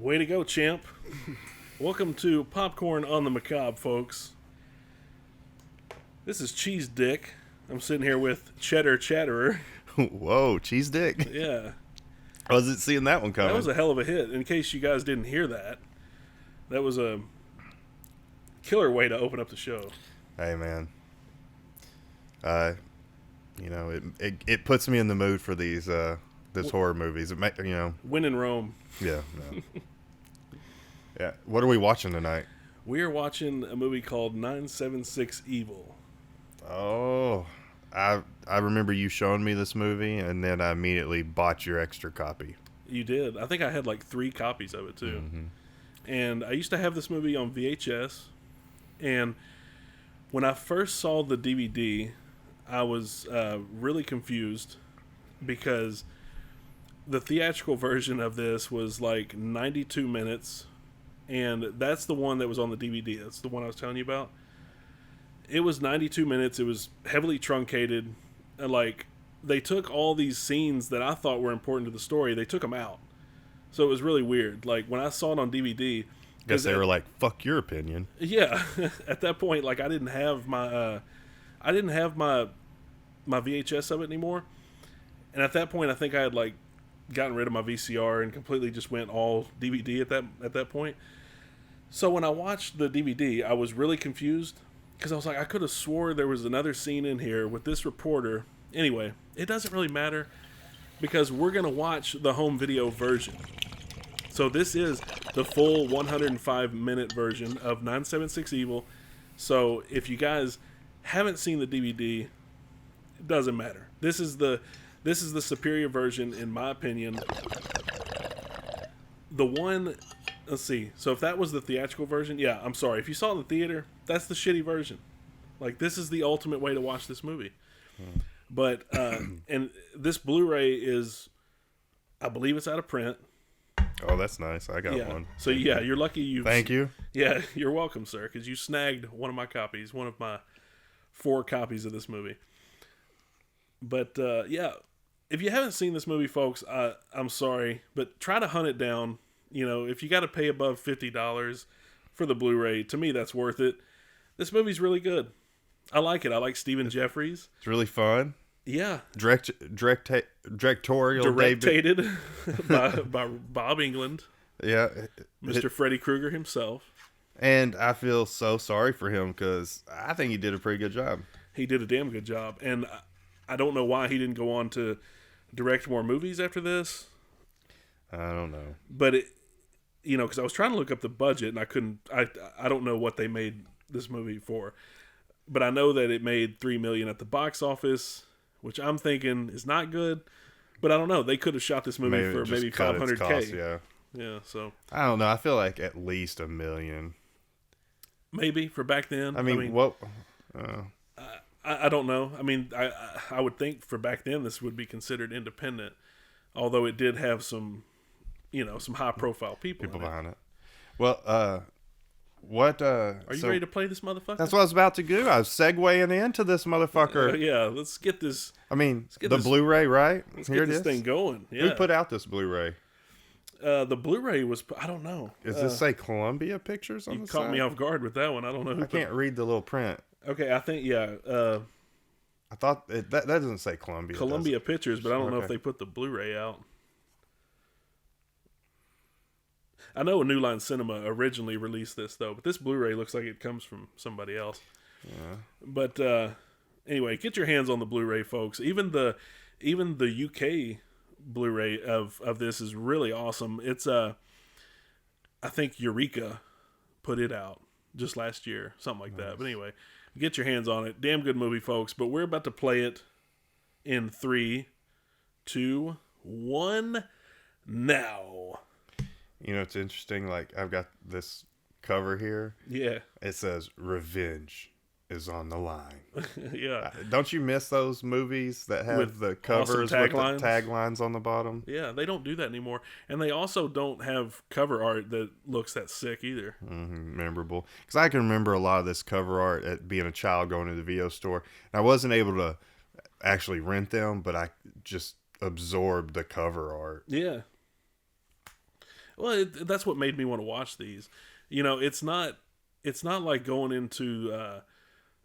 Way to go, champ. Welcome to Popcorn on the Macabre, folks. This is Cheese Dick. I'm sitting here with Cheddar Chatterer. Whoa, cheese dick. Yeah. I wasn't seeing that one coming. That was a hell of a hit. In case you guys didn't hear that, that was a killer way to open up the show. Hey, man. It puts me in the mood for these horror movies. When in Rome. Yeah. No. Yeah. What are we watching tonight? We are watching a movie called 976 Evil. Oh, I remember you showing me this movie, and then I immediately bought your extra copy. You did. I think I had like 3 copies of it too. Mm-hmm. And I used to have this movie on VHS. And when I first saw the DVD, I was really confused because the theatrical version of this was like 92 minutes. And that's the one that was on the DVD. That's the one I was telling you about. It was 92 minutes. It was heavily truncated. And like, they took all these scenes that I thought were important to the story. They took them out. So it was really weird. Like, when I saw it on DVD... Guess they were like, fuck your opinion. Yeah. At that point, like, I didn't have my VHS of it anymore. And at that point, I think I had, like, gotten rid of my VCR and completely just went all DVD at that point. So when I watched the DVD, I was really confused because I was like, I could have swore there was another scene in here with this reporter. Anyway, it doesn't really matter because we're going to watch the home video version. So this is the full 105-minute version of 976 Evil. So if you guys haven't seen the DVD, it doesn't matter. This is the superior version, in my opinion. The one, let's see. So if that was the theatrical version, yeah, I'm sorry. If you saw it in the theater, that's the shitty version. Like, this is the ultimate way to watch this movie. But, and this Blu-ray is, I believe it's out of print. Oh, that's nice. I got one. So, yeah, you're lucky Thank you. Yeah, you're welcome, sir, because you snagged one of my copies, one of my 4 copies of this movie. But, yeah, if you haven't seen this movie, folks, I'm sorry, but try to hunt it down. You know, if you got to pay above $50 for the Blu-ray, to me, that's worth it. This movie's really good. I like it. I like Stephen Jeffries. It's really fun. Yeah. Directorial. Directed by Bob Englund. Yeah. Mr. Freddy Krueger himself. And I feel so sorry for him because I think he did a pretty good job. He did a damn good job. And I don't know why he didn't go on to direct more movies after this. I don't know. But, because I was trying to look up the budget and I couldn't. I don't know what they made this movie for. But I know that it made $3 million at the box office, which I'm thinking is not good. But I don't know. They could have shot this movie for maybe $500K. Yeah. So I don't know. I feel like at least $1 million. Maybe for back then. I mean what? I don't know. I mean, I would think for back then this would be considered independent, although it did have some, some high profile people behind it. Well, what? Are you ready to play this motherfucker? That's what I was about to do. I was segueing into this motherfucker. Yeah, let's get this. I mean, the Blu-ray, right? Let's get this thing going. Yeah. Who put out this Blu-ray? The Blu-ray was, I don't know. Does this say Columbia Pictures on the side? You caught me off guard with that one. I don't know who. I can't read the little print. Okay, I think, yeah. I thought that doesn't say Columbia. Columbia Pictures, but I don't know if they put the Blu-ray out. I know New Line Cinema originally released this, though, but this Blu-ray looks like it comes from somebody else. Yeah. But anyway, get your hands on the Blu-ray, folks. Even the UK Blu-ray of this is really awesome. It's I think Eureka put it out just last year, something like that. But anyway, get your hands on it. Damn good movie, folks. But we're about to play it in 3, 2, 1, now. It's interesting. Like, I've got this cover here. Yeah. It says, "Revenge is on the line." Yeah. Don't you miss those movies that have with the covers awesome with the taglines on the bottom? Yeah, they don't do that anymore. And they also don't have cover art that looks that sick either. Mm-hmm, memorable. Because I can remember a lot of this cover art at being a child going to the video store. And I wasn't able to actually rent them, but I just absorbed the cover art. Yeah. Well, that's what made me want to watch these. You know, it's not like going into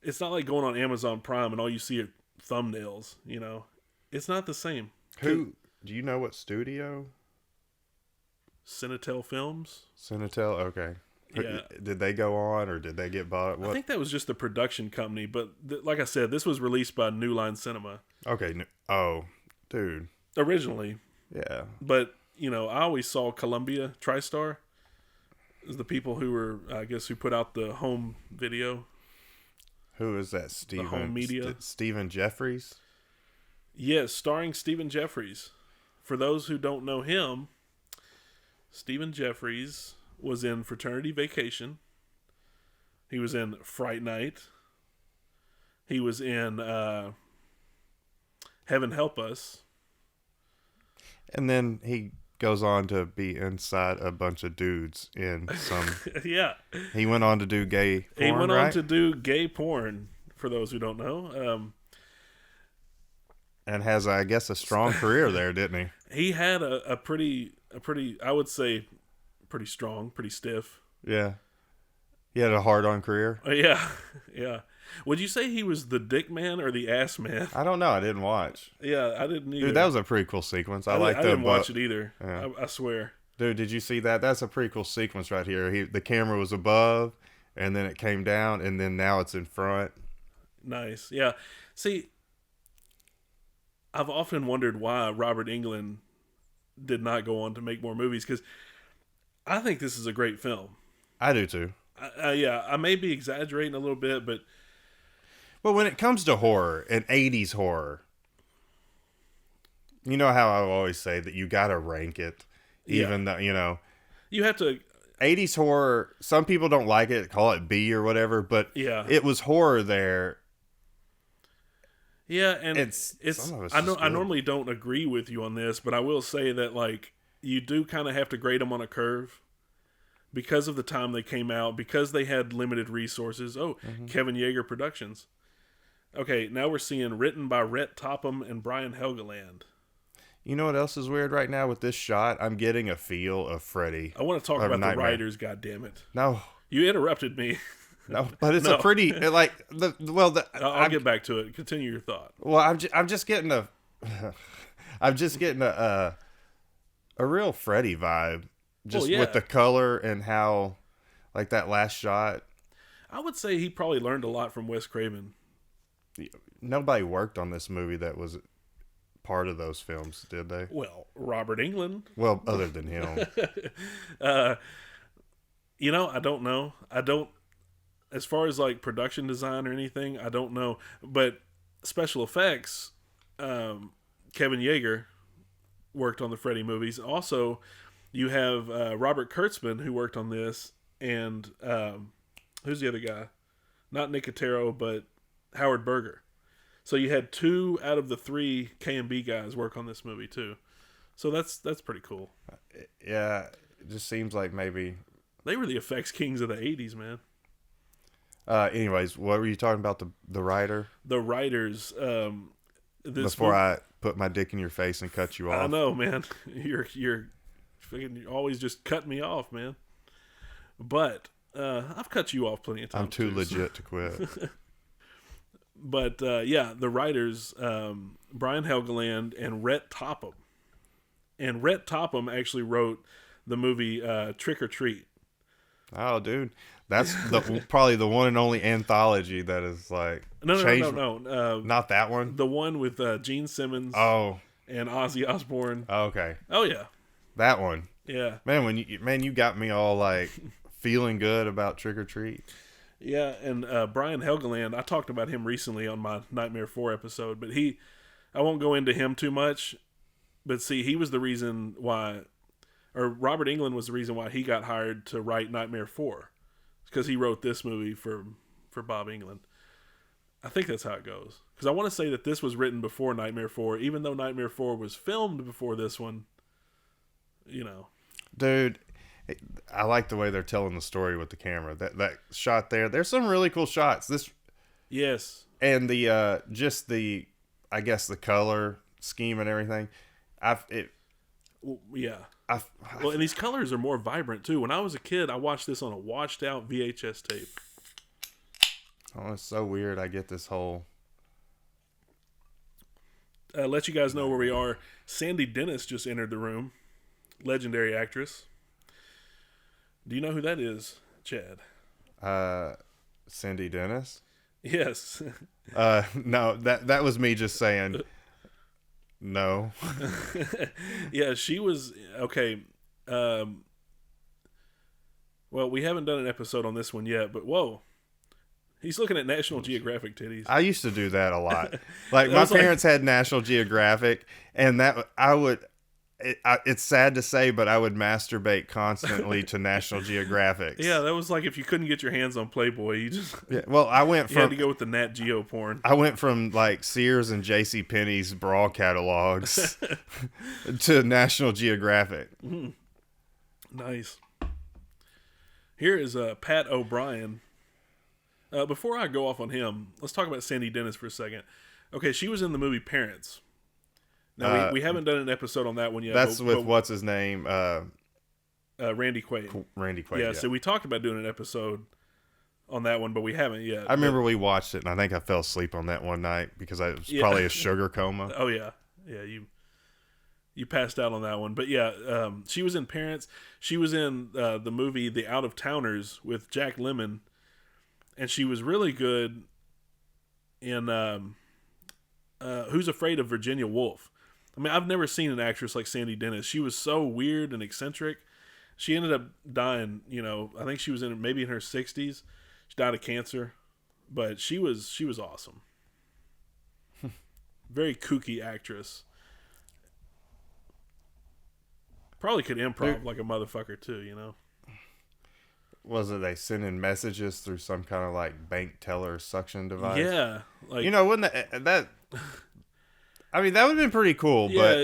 it's not like going on Amazon Prime and all you see are thumbnails. You know, it's not the same. Who do you know? What studio? Cinetel Films. Cinetel. Okay. Yeah. Did they go on or did they get bought? What? I think that was just the production company, but like I said, this was released by New Line Cinema. Okay. Oh, dude. Originally. Yeah. But, you know, I always saw Columbia TriStar as the people who were, I guess, who put out the home video. Who is that? Steven? The home media. Stephen Jeffries? Yes, starring Stephen Jeffries. For those who don't know him, Stephen Jeffries was in Fraternity Vacation. He was in Fright Night. He was in Heaven Help Us. And then he goes on to be inside a bunch of dudes in some... Yeah. He went on to do gay porn, He went right? on to do gay porn, for those who don't know. And has, I guess, a strong career there, didn't he? He had a pretty, I would say, pretty strong, pretty stiff. Yeah. He had a hard-on career. Yeah, yeah. Would you say he was the dick man or the ass man? I don't know. I didn't watch. Yeah, I didn't either. Dude, that was a pretty cool sequence. I didn't watch it either. Yeah. I swear. Dude, did you see that? That's a pretty cool sequence right here. The camera was above, and then it came down, and then now it's in front. Nice. Yeah. See, I've often wondered why Robert Englund did not go on to make more movies, because I think this is a great film. I do too. Yeah, I may be exaggerating a little bit, but when it comes to horror and 80s horror, you know how I always say that you got to rank it, even though, you know, you have to. 80s horror, some people don't like it, call it B or whatever, but Yeah. it was horror there. Yeah, and I normally don't agree with you on this, but I will say that, like, you do kind of have to grade them on a curve because of the time they came out, because they had limited resources. Kevin Yeager Productions. Okay, now we're seeing written by Rhett Topham and Brian Helgeland. You know what else is weird right now with this shot? I'm getting a feel of Freddy. I want to talk about the writers, goddammit. No. You interrupted me. No, but it's a pretty, like, I'll get back to it. Continue your thought. Well, I'm just getting a real Freddy vibe, just with the color and how, like, that last shot. I would say he probably learned a lot from Wes Craven. Nobody worked on this movie that was part of those films, did they? Well, Robert Englund. Well, other than him. You know, I don't know. As far as, like, production design or anything, I don't know. But special effects, Kevin Yeager worked on the Freddy movies. Also, you have Robert Kurtzman, who worked on this, and who's the other guy? Not Nicotero, but Howard Berger. So you had 2 out of the 3 K&B guys work on this movie too. So that's pretty cool. Yeah, it just seems like maybe they were the effects kings of the 80s, man. Anyways, what were you talking about, the writer? The writers. Before I put my dick in your face and cut you off. I know, man. You're always just cutting me off, man. But I've cut you off plenty of times. I'm too legit to quit. But yeah, the writers, Brian Helgeland and Rhett Topham. And Rhett Topham actually wrote the movie Trick or Treat. Oh, dude. That's probably the one and only anthology that is like... No. Not that one? The one with Gene Simmons and Ozzy Osbourne. Oh, okay. Oh, yeah. That one. Yeah. Man, you got me all like feeling good about Trick or Treat. Yeah, and Brian Helgeland, I talked about him recently on my Nightmare 4 episode, but I won't go into him too much, but see, he was the reason why, or Robert Englund was the reason why he got hired to write Nightmare 4, because he wrote this movie for Bob Englund. I think that's how it goes, because I want to say that this was written before Nightmare 4, even though Nightmare 4 was filmed before this one, you know. Dude, I like the way they're telling the story with the camera. That shot there's some really cool shots. Yes. And the just I guess the color scheme and everything. Yeah. Well, and these colors are more vibrant too. When I was a kid, I watched this on a washed out VHS tape. Oh, it's so weird. I get this whole. Let you guys know where we are. Sandy Dennis just entered the room. Legendary actress. Do you know who that is, Chad? Cindy Dennis? Yes. No, that was me just saying no. Yeah, she was okay. Well, we haven't done an episode on this one yet, but whoa. He's looking at National Geographic titties. I used to do that a lot. Like my parents had National Geographic, and that I would. It's sad to say, but I would masturbate constantly to National Geographic. Yeah, that was like if you couldn't get your hands on Playboy, you just Well, I went you had from to go with the Nat Geo porn. I went from like Sears and J.C. Penney's bra catalogs to National Geographic. Nice. Here is Pat O'Brien. Before I go off on him, let's talk about Sandy Dennis for a second. Okay, she was in the movie Parents. Now, we haven't done an episode on that one yet. That's with what's his name? Randy Quaid. Randy Quaid. Yeah, so we talked about doing an episode on that one, but we haven't yet. I remember we watched it, and I think I fell asleep on that one night because I was probably a sugar coma. Oh, yeah. Yeah, you passed out on that one. But yeah, she was in Parents. She was in the movie The Out of Towners with Jack Lemmon, and she was really good in Who's Afraid of Virginia Woolf. I mean, I've never seen an actress like Sandy Dennis. She was so weird and eccentric. She ended up dying, I think she was maybe in her 60s. She died of cancer, but she was awesome. Very kooky actress. Probably could improv like a motherfucker too, Was it they sending messages through some kind of like bank teller suction device? Yeah, like wouldn't that I mean, that would have been pretty cool, yeah, but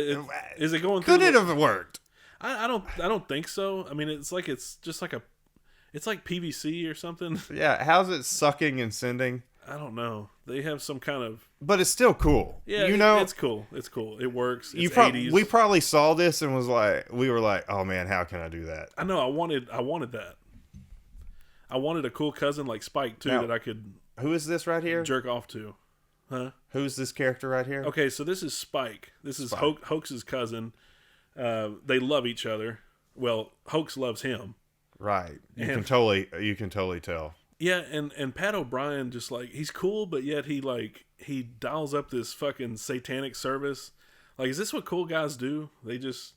is it going through? Could it have worked? I don't think so. I mean, it's like PVC or something. Yeah, how's it sucking and sending? I don't know. They have some kind of. But it's still cool. Yeah, it's cool. It's cool. It works. It's 80s. We probably saw this and we were like, oh man, how can I do that? I know. I wanted that. I wanted a cool cousin like Spike too that I could. Who is this right here? Jerk off to. Huh? Who's this character right here? Okay, so this is Spike. This is Hoax's cousin. They love each other. Well, Hoax loves him. Right. You can totally tell. Yeah, and Pat O'Brien just like he's cool, but yet he dials up this fucking satanic service. Like, is this what cool guys do? They just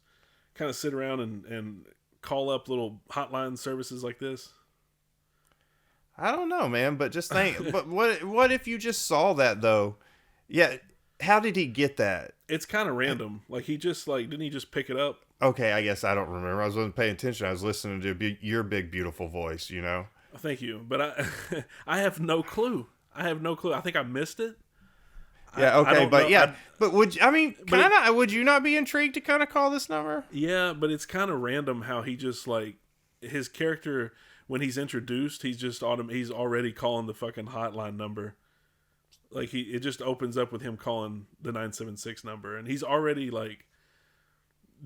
kind of sit around and call up little hotline services like this? I don't know, man, but just think. But what if you just saw that though? Yeah, how did he get that? It's kind of random. Like he just didn't he just pick it up? Okay, I guess I don't remember. I wasn't paying attention. I was listening to your big beautiful voice. Thank you, but I have no clue. I think I missed it. Yeah. Okay, but would you not be intrigued to kind of call this number? Yeah, but it's kind of random how he just his character. When he's introduced, he's already calling the fucking hotline number. Like it just opens up with him calling the 976 number, and he's already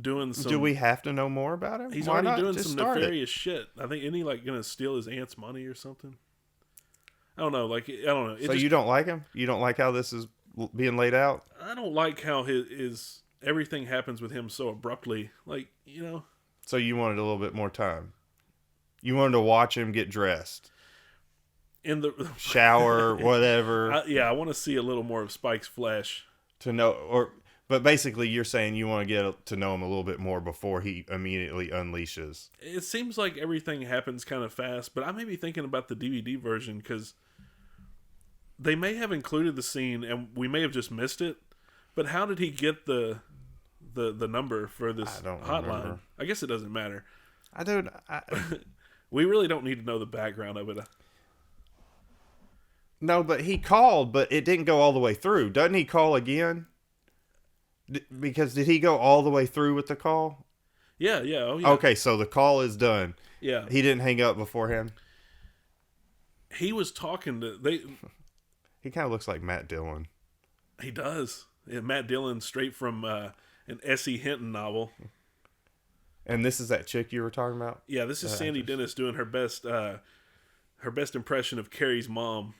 doing some. Do we have to know more about him? He's already doing some nefarious shit. I think isn't he gonna steal his aunt's money or something? I don't know. I don't know. So you don't like him? You don't like how this is being laid out? I don't like how his everything happens with him so abruptly. So you wanted a little bit more time. You wanted to watch him get dressed. In the shower, whatever. I want to see a little more of Spike's flesh. But basically you're saying you want to get to know him a little bit more before he immediately unleashes. It seems like everything happens kind of fast, but I may be thinking about the DVD version because they may have included the scene and we may have just missed it. But how did he get the number for this hotline? Remember. I guess it doesn't matter. We really don't need to know the background of it. No, but he called, but it didn't go all the way through. Doesn't he call again? Because did he go all the way through with the call? Yeah. Oh, yeah. Okay, so the call is done. Yeah. He didn't hang up beforehand? He was talking to... He kind of looks like Matt Dillon. He does. Yeah, Matt Dillon, straight from an S.E. Hinton novel. And this is that chick you were talking about? Yeah, this is Sandy Dennis doing her best impression of Carrie's mom.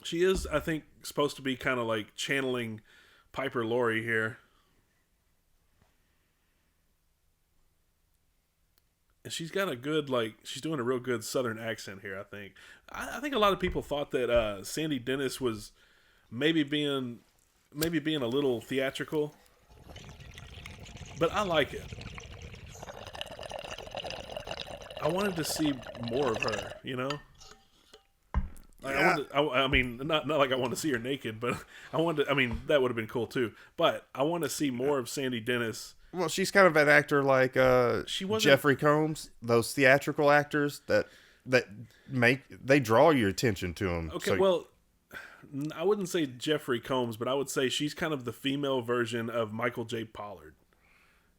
She is, I think, supposed to be kind of like channeling Piper Laurie here. And she's got a good, like, she's doing a real good Southern accent here, I think. I think a lot of people thought that Sandy Dennis was maybe being a little theatrical. But I like it. I wanted to see more of her, you know? Like, Yeah. I mean, not like I want to see her naked, but I mean, that would have been cool too. But I want to see more of Sandy Dennis. Well, she's kind of an actor like Jeffrey Combs, those theatrical actors that they draw your attention to them. Okay, well, I wouldn't say Jeffrey Combs, but I would say she's kind of the female version of Michael J. Pollard.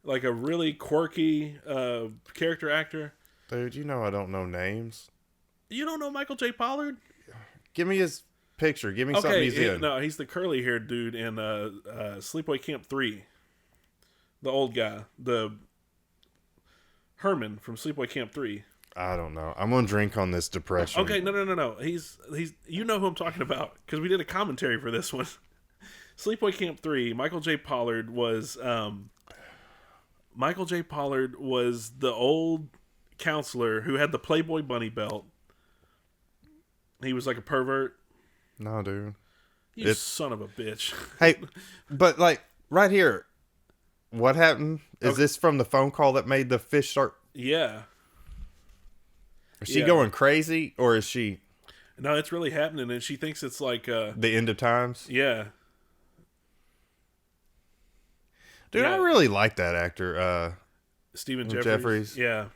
Like a really quirky character actor. Dude, you know I don't know names. You don't know Michael J. Pollard? Give me his picture. Give me something he's in. No, he's the curly-haired dude in Sleepaway Camp 3. The old guy. The Herman from Sleepaway Camp 3. I don't know. I'm going to drink on this depression. Okay, no. He's you know who I'm talking about because we did a commentary for this one. Sleepaway Camp 3, Michael J. Pollard was the old counselor who had the Playboy bunny belt. He was like a pervert. No, dude. You son of a bitch. Hey, but like right here, what happened? Is this from the phone call that made the fish start? Yeah. Is she going crazy or is she? No, it's really happening, and she thinks it's like the end of times. Yeah. Dude, I really like that actor. Stephen Jeffries. Yeah.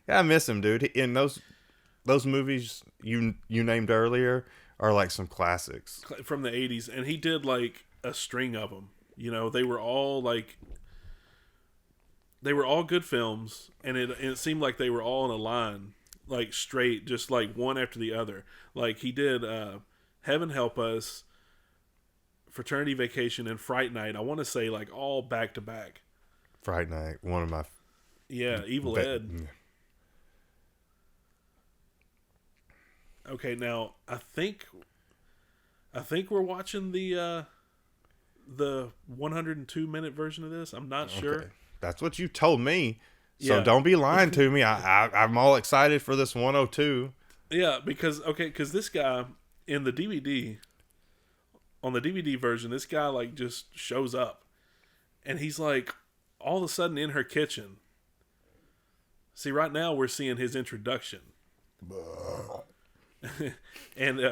Yeah, I miss him, dude. In those movies you named earlier are like some classics from the 80s, and he did like a string of them. You know, they were all good films, and it seemed like they were all in a line, like straight, just like one after the other. Like he did Heaven Help Us, Fraternity Vacation, and Fright Night. I want to say like all back to back. Fright Night, one of my Evil Ed. Okay, now I think we're watching the 102-minute version of this. I'm not sure. That's what you told me. So don't be lying to me. I'm all excited for this 102. Yeah, because this guy in the DVD, on the DVD version, this guy like just shows up, and he's like all of a sudden in her kitchen. See, right now we're seeing his introduction. And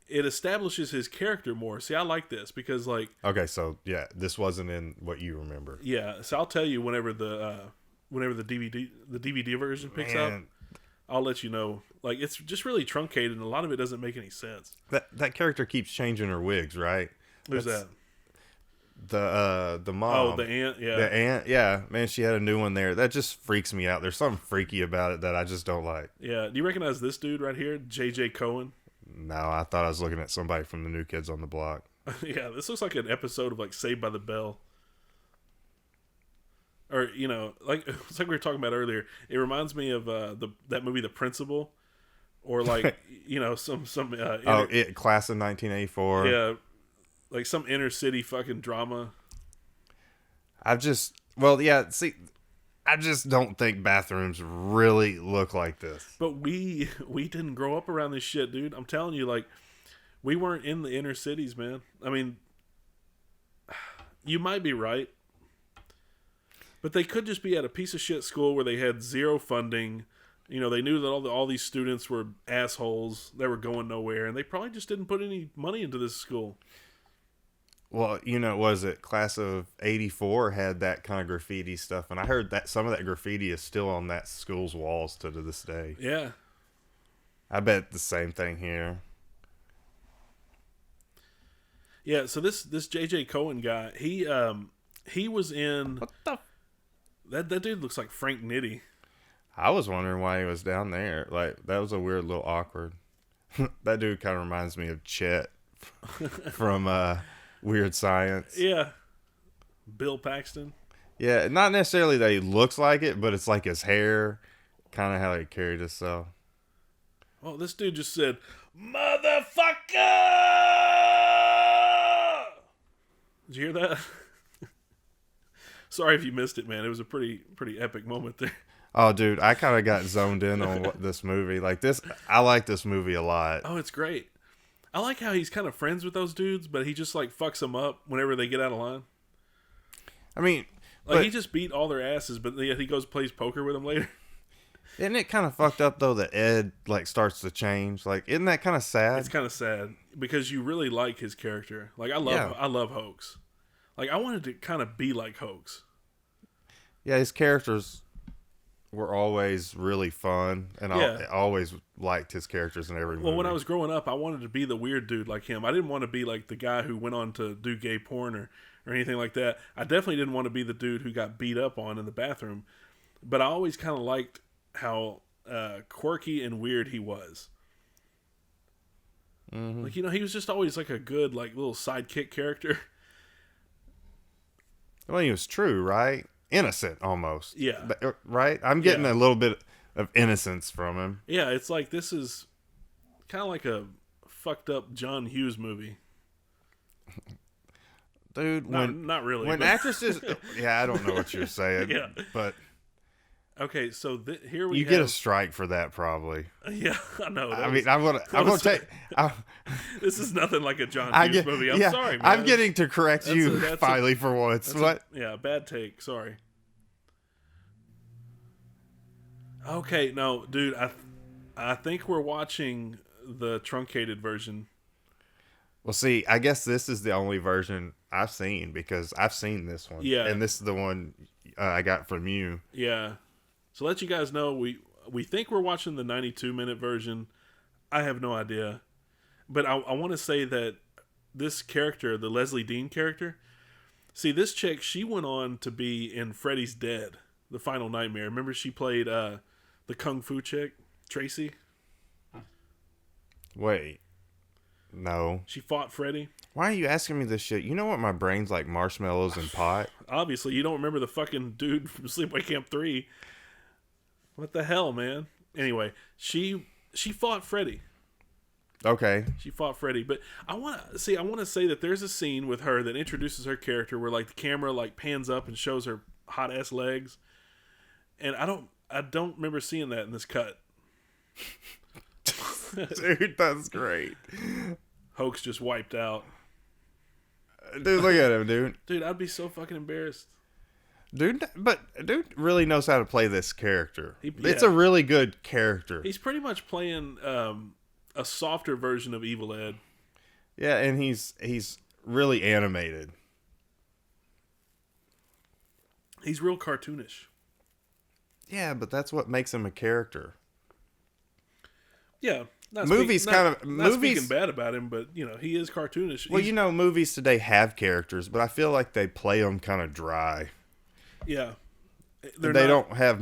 it establishes his character more. See, I like this because like okay, so yeah, this wasn't in what you remember. Yeah, so I'll tell you whenever the DVD version picks up, I'll let you know. Like it's just really truncated, and a lot of it doesn't make any sense. That character keeps changing her wigs, right? Who's that? The mom. Oh, the aunt. Yeah, the aunt. Yeah, man, she had a new one there. That just freaks me out. There's something freaky about it that I just don't like. Yeah. Do you recognize this dude right here, J.J. Cohen? No, I thought I was looking at somebody from the New Kids on the Block. Yeah, this looks like an episode of like Saved by the Bell. Or like it's like we were talking about earlier. It reminds me of that movie, The Principal, or like some Class of 1984. Yeah, like some inner city fucking drama. I just don't think bathrooms really look like this. But we didn't grow up around this shit, dude. I'm telling you, like we weren't in the inner cities, man. I mean, you might be right. But they could just be at a piece of shit school where they had zero funding. They knew that all these students were assholes. They were going nowhere, and they probably just didn't put any money into this school. Well, was it Class of 84 had that kind of graffiti stuff, and I heard that some of that graffiti is still on that school's walls to this day. Yeah. I bet the same thing here. Yeah, so this J.J. Cohen guy, he was in... What the... That dude looks like Frank Nitti. I was wondering why he was down there. Like, that was a weird little awkward. That dude kind of reminds me of Chet from Weird Science. Yeah. Bill Paxton. Yeah, not necessarily that he looks like it, but it's like his hair, kind of how he carried himself. Oh, this dude just said, "Motherfucker!" Did you hear that? Sorry if you missed it, man. It was a pretty epic moment there. Oh, dude, I kind of got zoned in on this movie. Like this, I like this movie a lot. Oh, it's great. I like how he's kind of friends with those dudes, but he just like fucks them up whenever they get out of line. I mean, like he just beat all their asses, but yet he goes and plays poker with them later. Isn't it kind of fucked up though that Ed like starts to change? Like, isn't that kind of sad? It's kind of sad because you really like his character. Like I love Hoax. Like I wanted to kind of be like Hoax. Yeah, his characters were always really fun, and I always liked his characters in every movie. Well, when I was growing up, I wanted to be the weird dude like him. I didn't want to be like the guy who went on to do gay porn or anything like that. I definitely didn't want to be the dude who got beat up on in the bathroom. But I always kind of liked how quirky and weird he was. Mm-hmm. Like, he was just always like a good like little sidekick character. Well, he was true, right? Innocent almost. Yeah. But, right? I'm getting a little bit of innocence from him. Yeah, it's like this is kind of like a fucked up John Hughes movie. Dude, not really. When actresses... Yeah, I don't know what you're saying. Yeah. But... Okay, so here we get a strike for that, probably. Yeah, I know. I'm gonna take. This is nothing like a John Hughes movie. I'm sorry, man. I'm getting to correct you finally for once. What? Bad take. Sorry. Okay, no, dude. I think we're watching the truncated version. Well, see, I guess this is the only version I've seen because I've seen this one. Yeah, and this is the one I got from you. Yeah. So let you guys know, we think we're watching the 92-minute version. I have no idea. But I want to say that this character, the Leslie Dean character, see, this chick, she went on to be in Freddy's Dead, The Final Nightmare. Remember she played the Kung Fu chick, Tracy? Wait. No. She fought Freddy. Why are you asking me this shit? You know what my brain's like marshmallows and pot? Obviously, you don't remember the fucking dude from Sleepaway Camp 3. What the hell, man? Anyway, she fought Freddy. Okay. She fought Freddy, but I want to say that there's a scene with her that introduces her character where like the camera like pans up and shows her hot ass legs. And I don't remember seeing that in this cut. Dude, that's great. Hoax just wiped out. Dude, look at him, dude. Dude, I'd be so fucking embarrassed. Dude really knows how to play this character. It's a really good character. He's pretty much playing a softer version of Evil Ed. Yeah, and he's really animated. He's real cartoonish. Yeah, but that's what makes him a character. Yeah. Not movies speaking bad about him, but he is cartoonish. Well, movies today have characters, but I feel like they play them kind of dry. Yeah, they don't have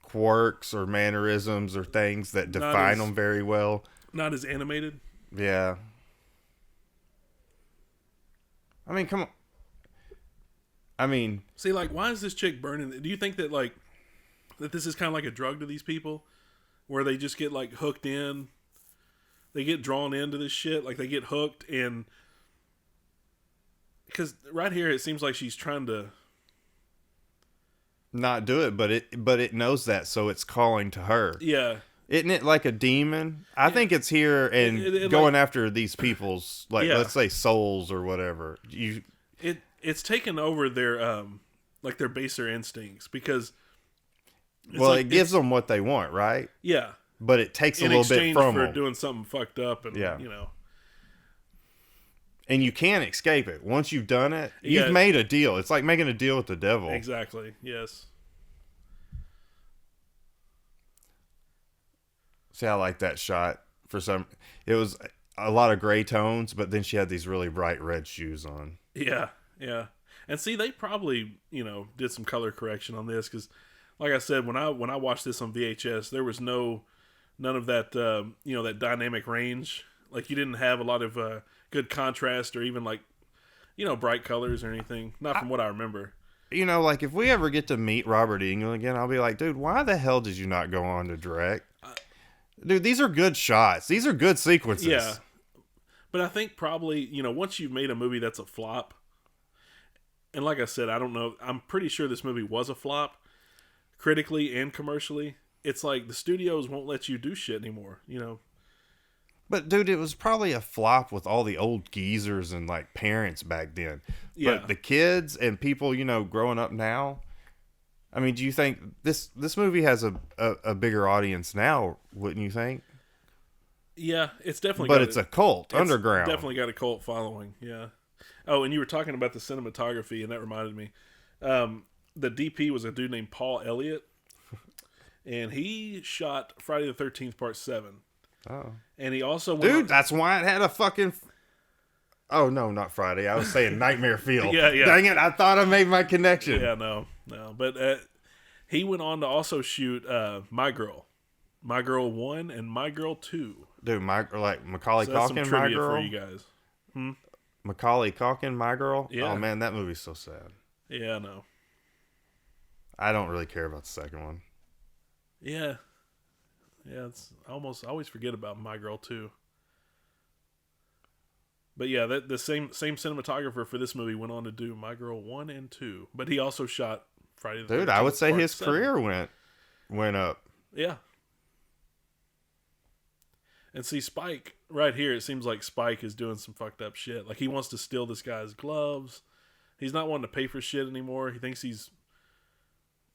quirks or mannerisms or things that define them very well. Not as animated. Yeah. I mean, come on. I mean, see, like, why is this chick burning? Do you think that that this is kind of like a drug to these people, where they just get like hooked in? They get drawn into this shit, like they get hooked, and because right here it seems like she's trying to not do it, but it knows that, so it's calling to her. Yeah. Isn't it like a demon? I think it's here and going after these people's, let's say souls or whatever. It's taken over their their baser instincts because it gives them what they want, right? Yeah. But it takes a little bit from them. For doing something fucked up and and you can't escape it. Once you've done it, you've made a deal. It's like making a deal with the devil. Exactly. Yes. See, I like that shot. It was a lot of gray tones, but then she had these really bright red shoes on. Yeah, yeah. And see, they probably, did some color correction on this because, like I said, when I watched this on VHS, there was none of that, that dynamic range. Like, you didn't have a lot of good contrast or even, like, bright colors or anything. Not from what I remember. Like if we ever get to meet Robert Englund again, I'll be like, dude, why the hell did you not go on to direct? Dude, these are good shots. These are good sequences. Yeah. But I think probably, once you've made a movie that's a flop, and like I said, I don't know, I'm pretty sure this movie was a flop, critically and commercially. It's like the studios won't let you do shit anymore, But dude, it was probably a flop with all the old geezers and like parents back then. Yeah. But the kids and people, growing up now, I mean, do you think this movie has a bigger audience now, wouldn't you think? Yeah, it's definitely But it's a cult, underground. Definitely got a cult following, yeah. Oh, and you were talking about the cinematography, and that reminded me. The DP was a dude named Paul Elliott, and he shot Friday the 13th Part 7. Oh. And he also Dude, that's why it had a fucking... Oh, no, not Friday. I was saying Nightmare Field. Yeah. Dang it, I thought I made my connection. Yeah, no. But he went on to also shoot My Girl. My Girl 1 and My Girl 2. Dude, Macaulay So that's some Culkin, My trivia Girl? for you guys. Macaulay Culkin, My Girl? Yeah. Oh, man, that movie's so sad. Yeah, no. I don't really care about the second one. Yeah. Yeah, I always forget about My Girl 2. But yeah, the same cinematographer for this movie went on to do My Girl 1 and 2. But he also shot Friday the 13th. Dude, I would say Part his 7. career went up. Yeah. And see, Spike, right here, it seems like Spike is doing some fucked up shit. Like, he wants to steal this guy's gloves. He's not wanting to pay for shit anymore. He thinks he's,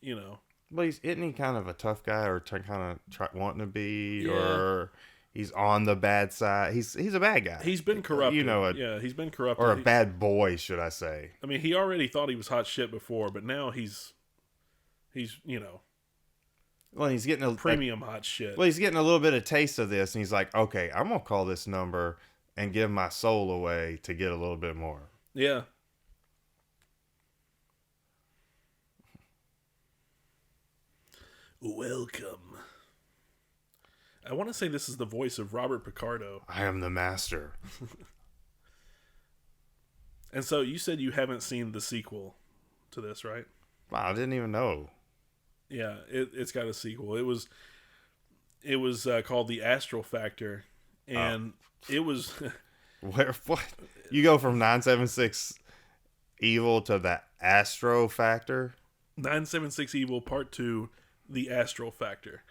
Well, isn't he kind of a tough guy or kind of wanting to be? Yeah. Or he's on the bad side? He's a bad guy. He's been corrupted. Yeah, he's been corrupted. Or a bad boy, should I say. I mean, he already thought he was hot shit before, but now he's Well, he's getting premium hot shit. Well, he's getting a little bit of taste of this, and he's like, okay, I'm going to call this number and give my soul away to get a little bit more. Yeah. Welcome. I want to say this is the voice of Robert Picardo. I am the master. And so you said you haven't seen the sequel to this, right? Wow, I didn't even know. Yeah, it's got a sequel. It was called The Astral Factor, and it was... What? You go from 976 Evil to the Astro Factor? 976 Evil Part 2, The Astral Factor.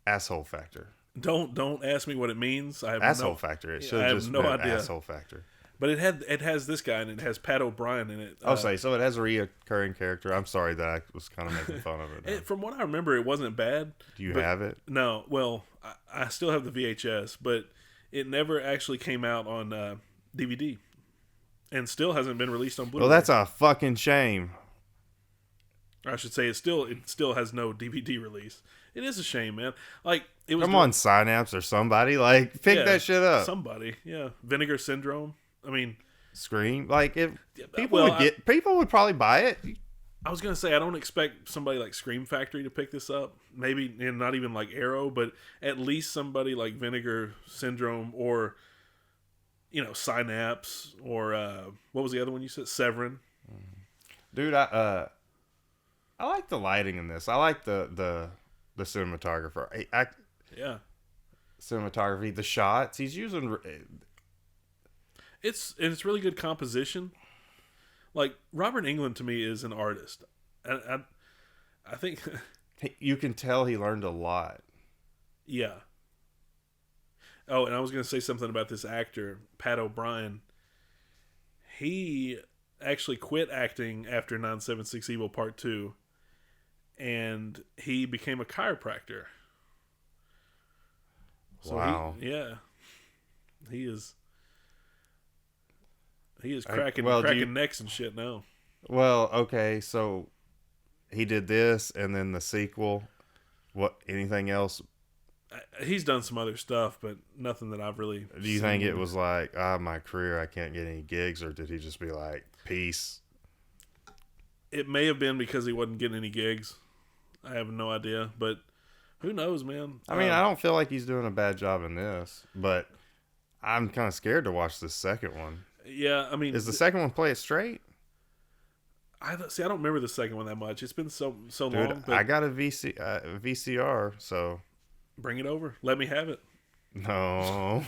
Asshole Factor. Don't ask me what it means. I have Asshole Factor. It should have just been idea. Asshole Factor. But it has this guy, and it has Pat O'Brien in it. So it has a reoccurring character. I'm sorry that I was kind of making fun of it. From what I remember, it wasn't bad. Do you have it? No. Well, I still have the VHS, but it never actually came out on DVD, and still hasn't been released on Blu-ray. Well, that's a fucking shame. I should say it still has no DVD release. It is a shame, man. Like it was. Come on, Synapse or somebody, like pick that shit up. Somebody, yeah. Vinegar Syndrome. I mean, Scream. Like if people would probably buy it. I was gonna say I don't expect somebody like Scream Factory to pick this up. Maybe, and not even like Arrow, but at least somebody like Vinegar Syndrome or Synapse or what was the other one you said? Severin. Dude, I like the lighting in this. I like the cinematographer. Yeah. Cinematography, the shots he's using. It's really good composition. Like Robert Englund to me is an artist. I think you can tell he learned a lot. Yeah. Oh, and I was going to say something about this actor, Pat O'Brien. He actually quit acting after 976 Evil Part 2, and he became a chiropractor. So wow. He is cracking necks and shit now. Well, okay, so he did this and then the sequel. What? Anything else? He's done some other stuff, but nothing that I've really Do you think it was like, my career, I can't get any gigs, or did he just be like, peace? It may have been because he wasn't getting any gigs. I have no idea, but who knows, man? I mean, I don't feel like he's doing a bad job in this, but I'm kind of scared to watch the second one. Yeah, I mean, Is the second one Play It Straight? I don't remember the second one that much. It's been so Dude, long. But I got a VCR, so bring it over. Let me have it. no.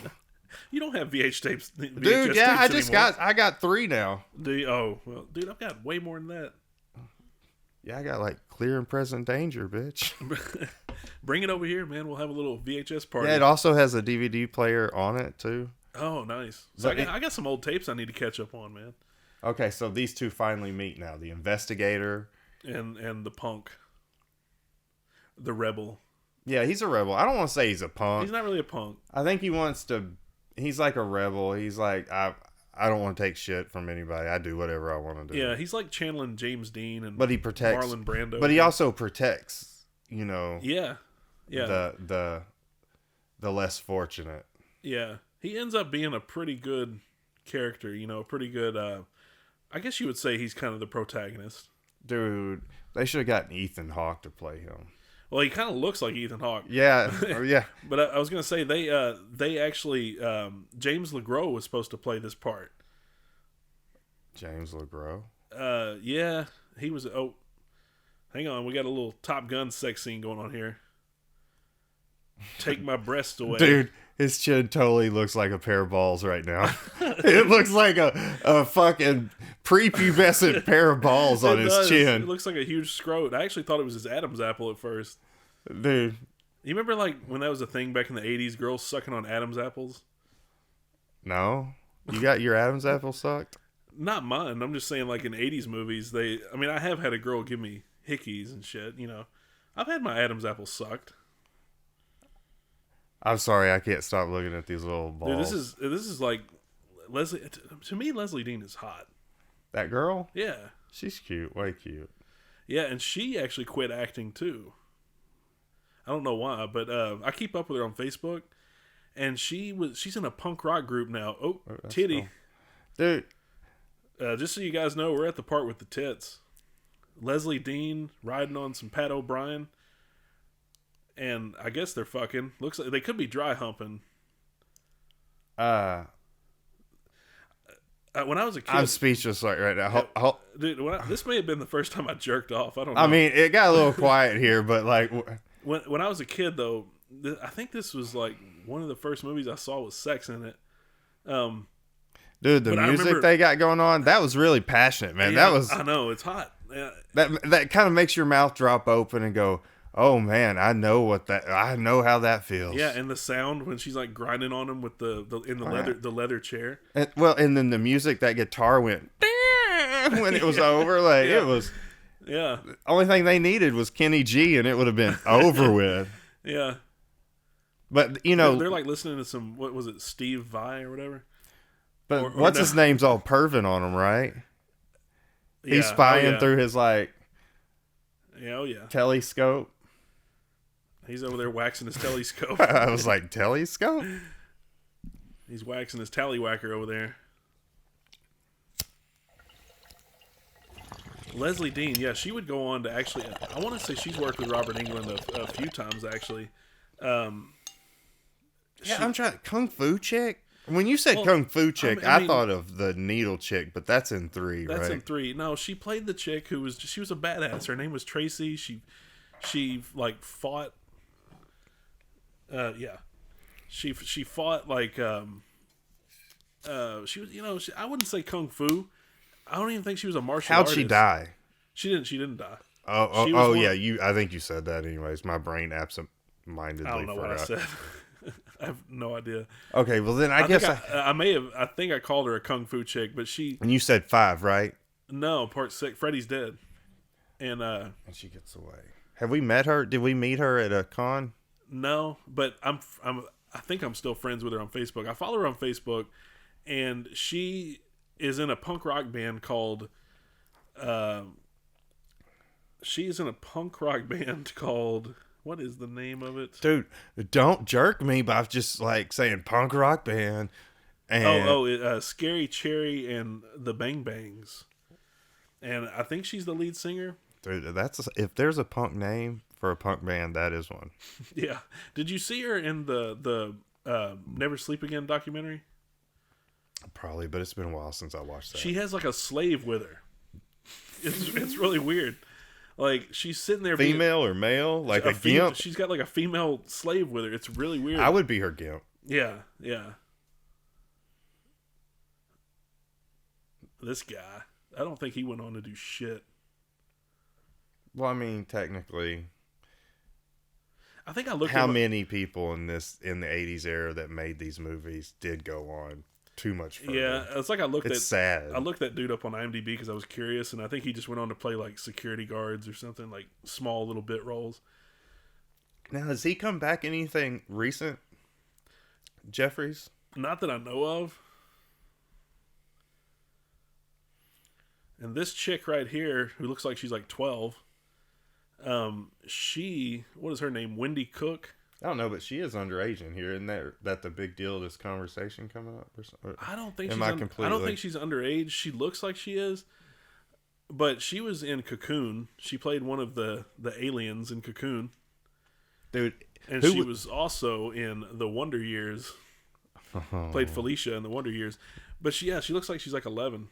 You don't have VH tapes, VHS Dude, yeah, tapes anymore. I got 3 now. Do you? Oh, well, dude, I've got way more than that. Yeah, I got like Clear and Present Danger, bitch. Bring it over here, man. We'll have a little VHS party. Yeah, it also has a DVD player on it too. Oh, nice. So I got some old tapes I need to catch up on, man. Okay, so these two finally meet now. The investigator and the punk, the rebel. Yeah, he's a rebel. I don't want to say he's a punk. He's not really a punk. I think he wants to. He's like a rebel. He's like I don't want to take shit from anybody. I do whatever I want to do. Yeah, he's like channeling James Dean and but he protects Marlon Brando. But he also protects, you know. Yeah. The less fortunate. Yeah, he ends up being a pretty good character. You know, pretty good. I guess you would say he's kind of the protagonist. Dude, they should have gotten Ethan Hawke to play him. Well, he kind of looks like Ethan Hawke. Yeah, yeah. But I was gonna say they actually James LeGros was supposed to play this part. James LeGros. Yeah, he was. Oh, hang on, we got a little Top Gun sex scene going on here. Take my breasts away, dude. His chin totally looks like a pair of balls right now. It looks like a fucking prepubescent pair of balls on his chin. It looks like a huge scrot. I actually thought it was his Adam's apple at first. Dude. You remember like when that was a thing back in the 80s, girls sucking on Adam's apples? No. You got your Adam's apple sucked? Not mine. I'm just saying like in 80s movies, I have had a girl give me hickeys and shit, you know. I've had my Adam's apple sucked. I'm sorry, I can't stop looking at these little balls. Dude, this is like Leslie. To me, Leslie Dean is hot. That girl? Yeah, she's cute, way cute. Yeah, and she actually quit acting too. I don't know why, but I keep up with her on Facebook, and she's in a punk rock group now. Oh, titty, cool. Dude. Just so you guys know, we're at the part with the tits. Leslie Dean riding on some Pat O'Brien. And I guess they're fucking. Looks like they could be dry humping. When I was a kid, I'm speechless right now. Dude, this may have been the first time I jerked off. I don't know. I mean, it got a little quiet here, but like when I was a kid, though, I think this was like one of the first movies I saw with sex in it. Dude, the music they got going on, that was really passionate, man. Yeah, that was. I know, it's hot. Yeah. That kind of makes your mouth drop open and go, oh man, I know how that feels. Yeah, and the sound when she's like grinding on him with the leather chair. And then the music, that guitar went when it was over. Like yeah. It was. Yeah. The only thing they needed was Kenny G, and it would have been over with. Yeah. But you know, they're like listening to some, what was it, Steve Vai or whatever. But what's his name's all perving on him, right? Yeah. He's spying through his like. Yeah, oh yeah. Telescope. He's over there waxing his telescope. I was like, telescope? He's waxing his tallywhacker over there. Leslie Dean, yeah, she would go on to actually, I want to say she's worked with Robert Englund a few times, actually. I'm trying, Kung Fu Chick? When you said Kung Fu Chick, I thought of the Needle Chick, but that's in 3, right? That's in 3. No, she played the chick who was, she was a badass. Her name was Tracy. She like fought... she fought like she was, you know, I wouldn't say kung fu. I don't even think she was a martial artist. How'd she die? She didn't die. I think you said that anyways. My brain absent-mindedly I don't know forgot. what I said. I have no idea. Okay, well then I guess I think I called her a kung fu chick, but she. And you said 5, right? No, part 6. Freddy's dead, and she gets away. Have we met her? Did we meet her at a con? No, but I think I'm still friends with her on Facebook. I follow her on Facebook, and she is in a punk rock band called. She's in a punk rock band called. What is the name of it? Dude, don't jerk me by just like saying punk rock band. And Scary Cherry and the Bang Bangs, and I think she's the lead singer. Dude, if there's a punk name for a punk band, that is one. Yeah. Did you see her in the Never Sleep Again documentary? Probably, but it's been a while since I watched that. She has like a slave with her. It's really weird. Like she's sitting there, female or male, like a gimp. She's got like a female slave with her. It's really weird. I would be her gimp. Yeah, yeah. This guy, I don't think he went on to do shit. Well, I mean, technically, I think I looked. How many people in the '80s era that made these movies did go on too much further? Yeah, it's like It's sad. I looked that dude up on IMDb because I was curious, and I think he just went on to play like security guards or something, like small little bit roles. Now, has he come back anything recent? Jeffries? Not that I know of. And this chick right here, who looks like she's like 12, what is her name? Wendy Cook? I don't know, but she is underage in here. Isn't that the big deal of this conversation coming up? Or I don't think completely... I don't think she's underage. She looks like she is. But she was in Cocoon. She played one of the aliens in Cocoon. Dude. And she was also in The Wonder Years. Played Felicia in The Wonder Years. But she looks like she's like 11.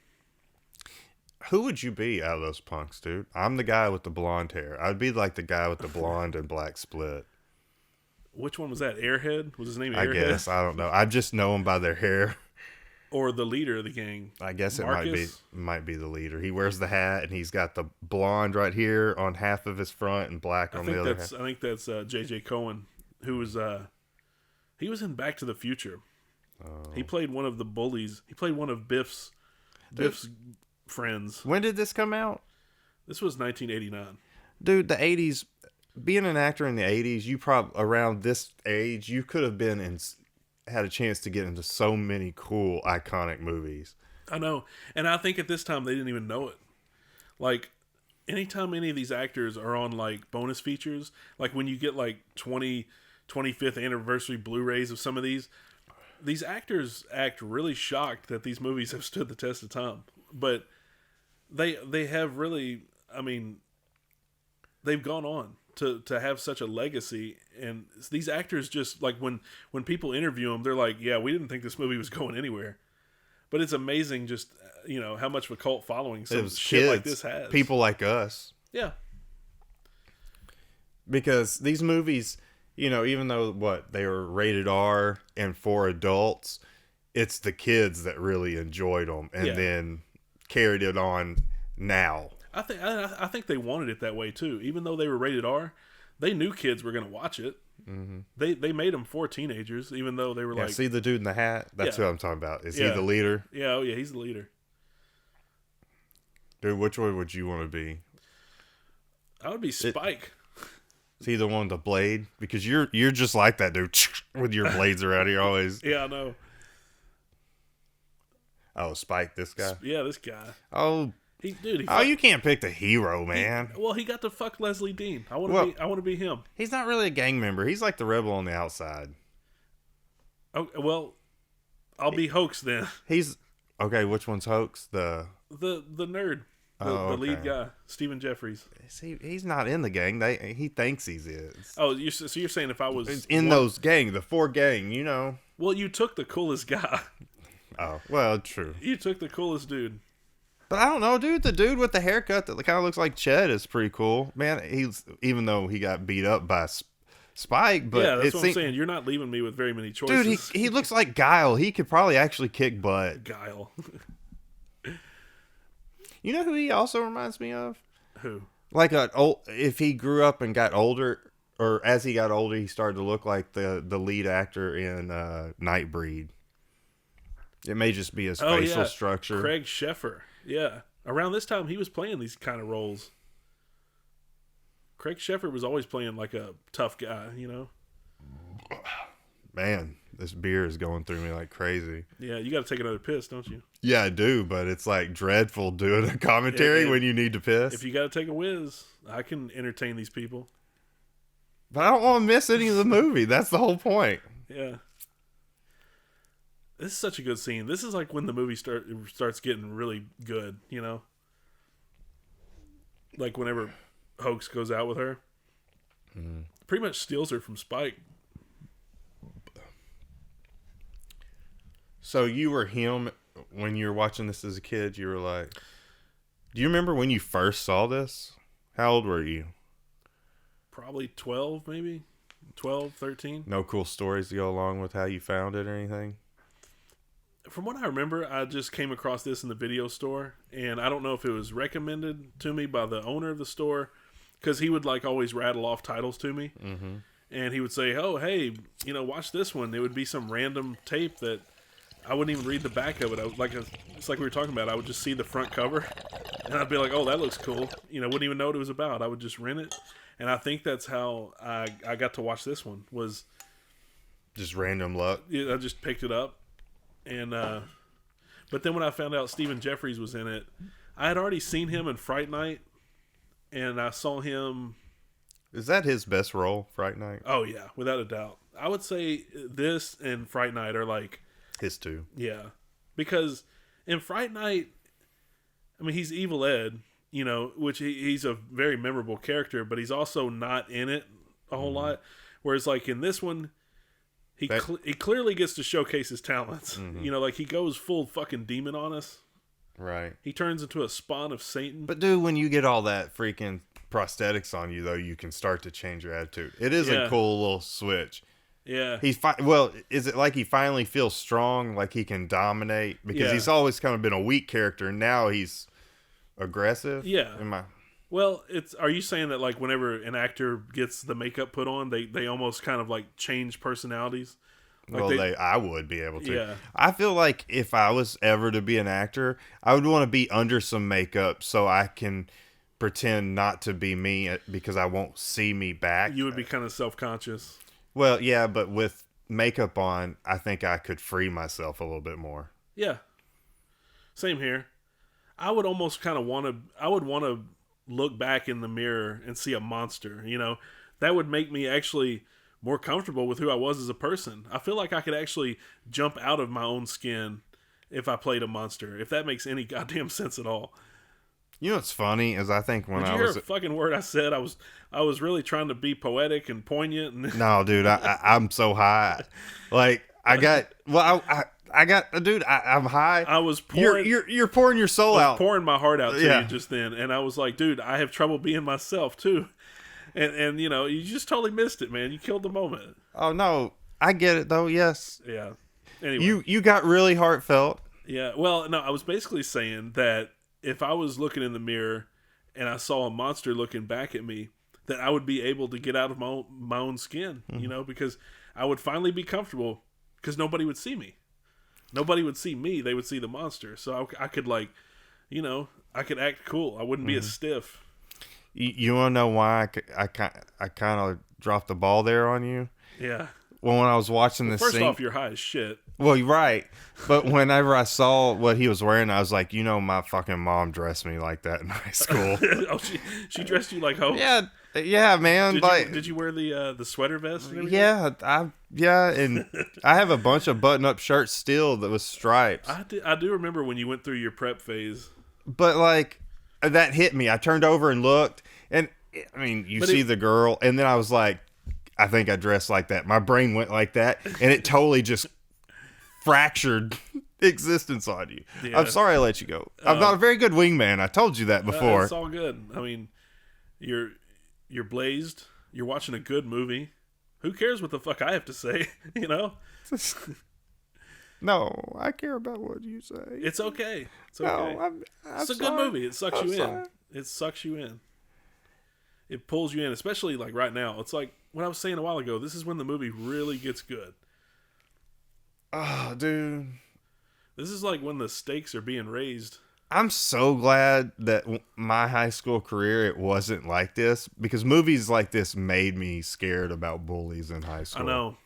Who would you be out of those punks, dude? I'm the guy with the blonde hair. I'd be like the guy with the blonde and black split. Which one was that? Airhead? Was his name Airhead? I guess. I don't know. I just know him by their hair. Or the leader of the gang. I guess Marcus? it might be the leader. He wears the hat, and he's got the blonde right here on half of his front and black on the other half. I think that's J.J. Cohen, who was he was in Back to the Future. Oh. He played one of the bullies. He played one of Biff's friends. When did this come out? This was 1989. Dude, the 80s, being an actor in the 80s, you probably, around this age, you could have had a chance to get into so many cool, iconic movies. I know. And I think at this time they didn't even know it. Like, anytime any of these actors are on, like, bonus features, like when you get, like, 25th anniversary Blu-rays of some of these actors act really shocked that these movies have stood the test of time. But they have really, I mean, they've gone on to have such a legacy. And these actors just, like, when people interview them, they're like, yeah, we didn't think this movie was going anywhere. But it's amazing just, how much of a cult following some shit kids, like this has. People like us. Yeah. Because these movies, even though, they were rated R and for adults, it's the kids that really enjoyed them and then carried it on now. I think they wanted it that way too. Even though they were rated R, they knew kids were going to watch it. Mm-hmm. They made them for teenagers, even though they were like... See the dude in the hat? That's who I'm talking about. Is he the leader? Yeah, oh yeah, he's the leader. Dude, which one would you want to be? I would be Spike. Is he the one with the blade? Because you're just like that dude with your blades around here always. Yeah, I know. Oh, Spike, this guy? Yeah, this guy. Oh, you can't pick the hero, man. He got to fuck Leslie Dean. I want to be him. He's not really a gang member. He's like the rebel on the outside. Oh, well, I'll be Hoax then. He's okay. Which one's Hoax? The nerd, the lead guy, Stephen Jeffries. See, he's not in the gang. He thinks he is. Oh, so you're saying if I was in those gang, the 4 gang, Well, you took the coolest guy. Oh, well, true. You took the coolest dude. But I don't know, dude. The dude with the haircut that kind of looks like Ched is pretty cool. Man, even though he got beat up by Spike. But yeah, that's what I'm saying. You're not leaving me with very many choices. Dude, he looks like Guile. He could probably actually kick butt. Guile. You know who he also reminds me of? Who? Like if he grew up and got older, or as he got older, he started to look like the lead actor in Nightbreed. It may just be his facial structure. Craig Sheffer. Yeah. Around this time, he was playing these kind of roles. Craig Sheffer was always playing like a tough guy, Man, this beer is going through me like crazy. Yeah, you got to take another piss, don't you? Yeah, I do, but it's like dreadful doing a commentary when you need to piss. If you got to take a whiz, I can entertain these people. But I don't want to miss any of the movie. That's the whole point. Yeah. This is such a good scene. This is like when the movie starts getting really good, Like whenever Hoax goes out with her. Pretty much steals her from Spike. So you were him when you were watching this as a kid, you were like, do you remember when you first saw this? How old were you? Probably 12, maybe 12, 13. No cool stories to go along with how you found it or anything? From what I remember, I just came across this in the video store, and I don't know if it was recommended to me by the owner of the store, because he would like always rattle off titles to me, and he would say, "Oh, hey, watch this one." It would be some random tape that I wouldn't even read the back of it. I would, it's like we were talking about. I would just see the front cover, and I'd be like, "Oh, that looks cool." Wouldn't even know what it was about. I would just rent it, and I think that's how I got to watch this one. Was just random luck. I just picked it up, and but then when I found out Stephen Jeffries was in it, I had already seen him in Fright Night, and I saw him. Is that his best role, Fright Night? Oh yeah, without a doubt. I would say this and Fright Night are like his two. Yeah, because in Fright Night, I mean, he's Evil Ed, which he's a very memorable character, but he's also not in it a whole lot. Whereas, like in this one, he clearly gets to showcase his talents. Like he goes full fucking demon on us. Right. He turns into a spawn of Satan. But dude, when you get all that freaking prosthetics on you, though, you can start to change your attitude. It is a cool little switch. Yeah. Is it like he finally feels strong, like he can dominate? Because he's always kind of been a weak character, and now he's aggressive? Yeah. Well, are you saying that like whenever an actor gets the makeup put on, they almost kind of like change personalities? Like I would be able to. Yeah. I feel like if I was ever to be an actor, I would want to be under some makeup so I can pretend not to be me because I won't see me back. You would be kind of self-conscious. Well, yeah, but with makeup on, I think I could free myself a little bit more. Yeah. Same here. I would almost kind of want to look back in the mirror and see a monster, That would make me actually more comfortable with who I was as a person. I feel like I could actually jump out of my own skin if I played a monster, if that makes any goddamn sense at all. You know what's funny is I think when Did you hear a fucking word I said? I was really trying to be poetic and poignant. And no, dude, I'm so high. Like I'm high. I was pouring. You're pouring your soul out. Pouring my heart out to you just then, and I was like, dude, I have trouble being myself too. And you just totally missed it, man. You killed the moment. Oh no, I get it though. Yes. Yeah. Anyway, you got really heartfelt. Yeah. Well, no, I was basically saying that if I was looking in the mirror and I saw a monster looking back at me, that I would be able to get out of my own skin, because I would finally be comfortable because nobody would see me. Nobody would see me. They would see the monster. So I could I could act cool. I wouldn't be as stiff. You want to know why I kind of dropped the ball there on you? Yeah. Well, when I was watching this first scene... off, you're high as shit. Well, you're right. But whenever I saw what he was wearing, I was like, my fucking mom dressed me like that in high school. Oh, she dressed you like Hope? Yeah, man. Did you wear the sweater vest and everything? Yeah, and I have a bunch of button-up shirts still that was stripes. I do remember when you went through your prep phase. But, that hit me. I turned over and looked, and, I mean, you see the girl, and then I was like, I think I dressed like that. My brain went like that, and it totally just fractured existence on you. Yeah. I'm sorry I let you go. I'm not a very good wingman. I told you that before. It's all good. I mean, you're blazed. You're watching a good movie. Who cares what the fuck I have to say? No, I care about what you say. It's okay. It's okay. No, it's a good movie. It sucks you in. It sucks you in. It pulls you in, especially like right now. It's like what I was saying a while ago. This is when the movie really gets good. Oh, dude. This is like when the stakes are being raised. I'm so glad that my high school career, it wasn't like this, because movies like this made me scared about bullies in high school. I know.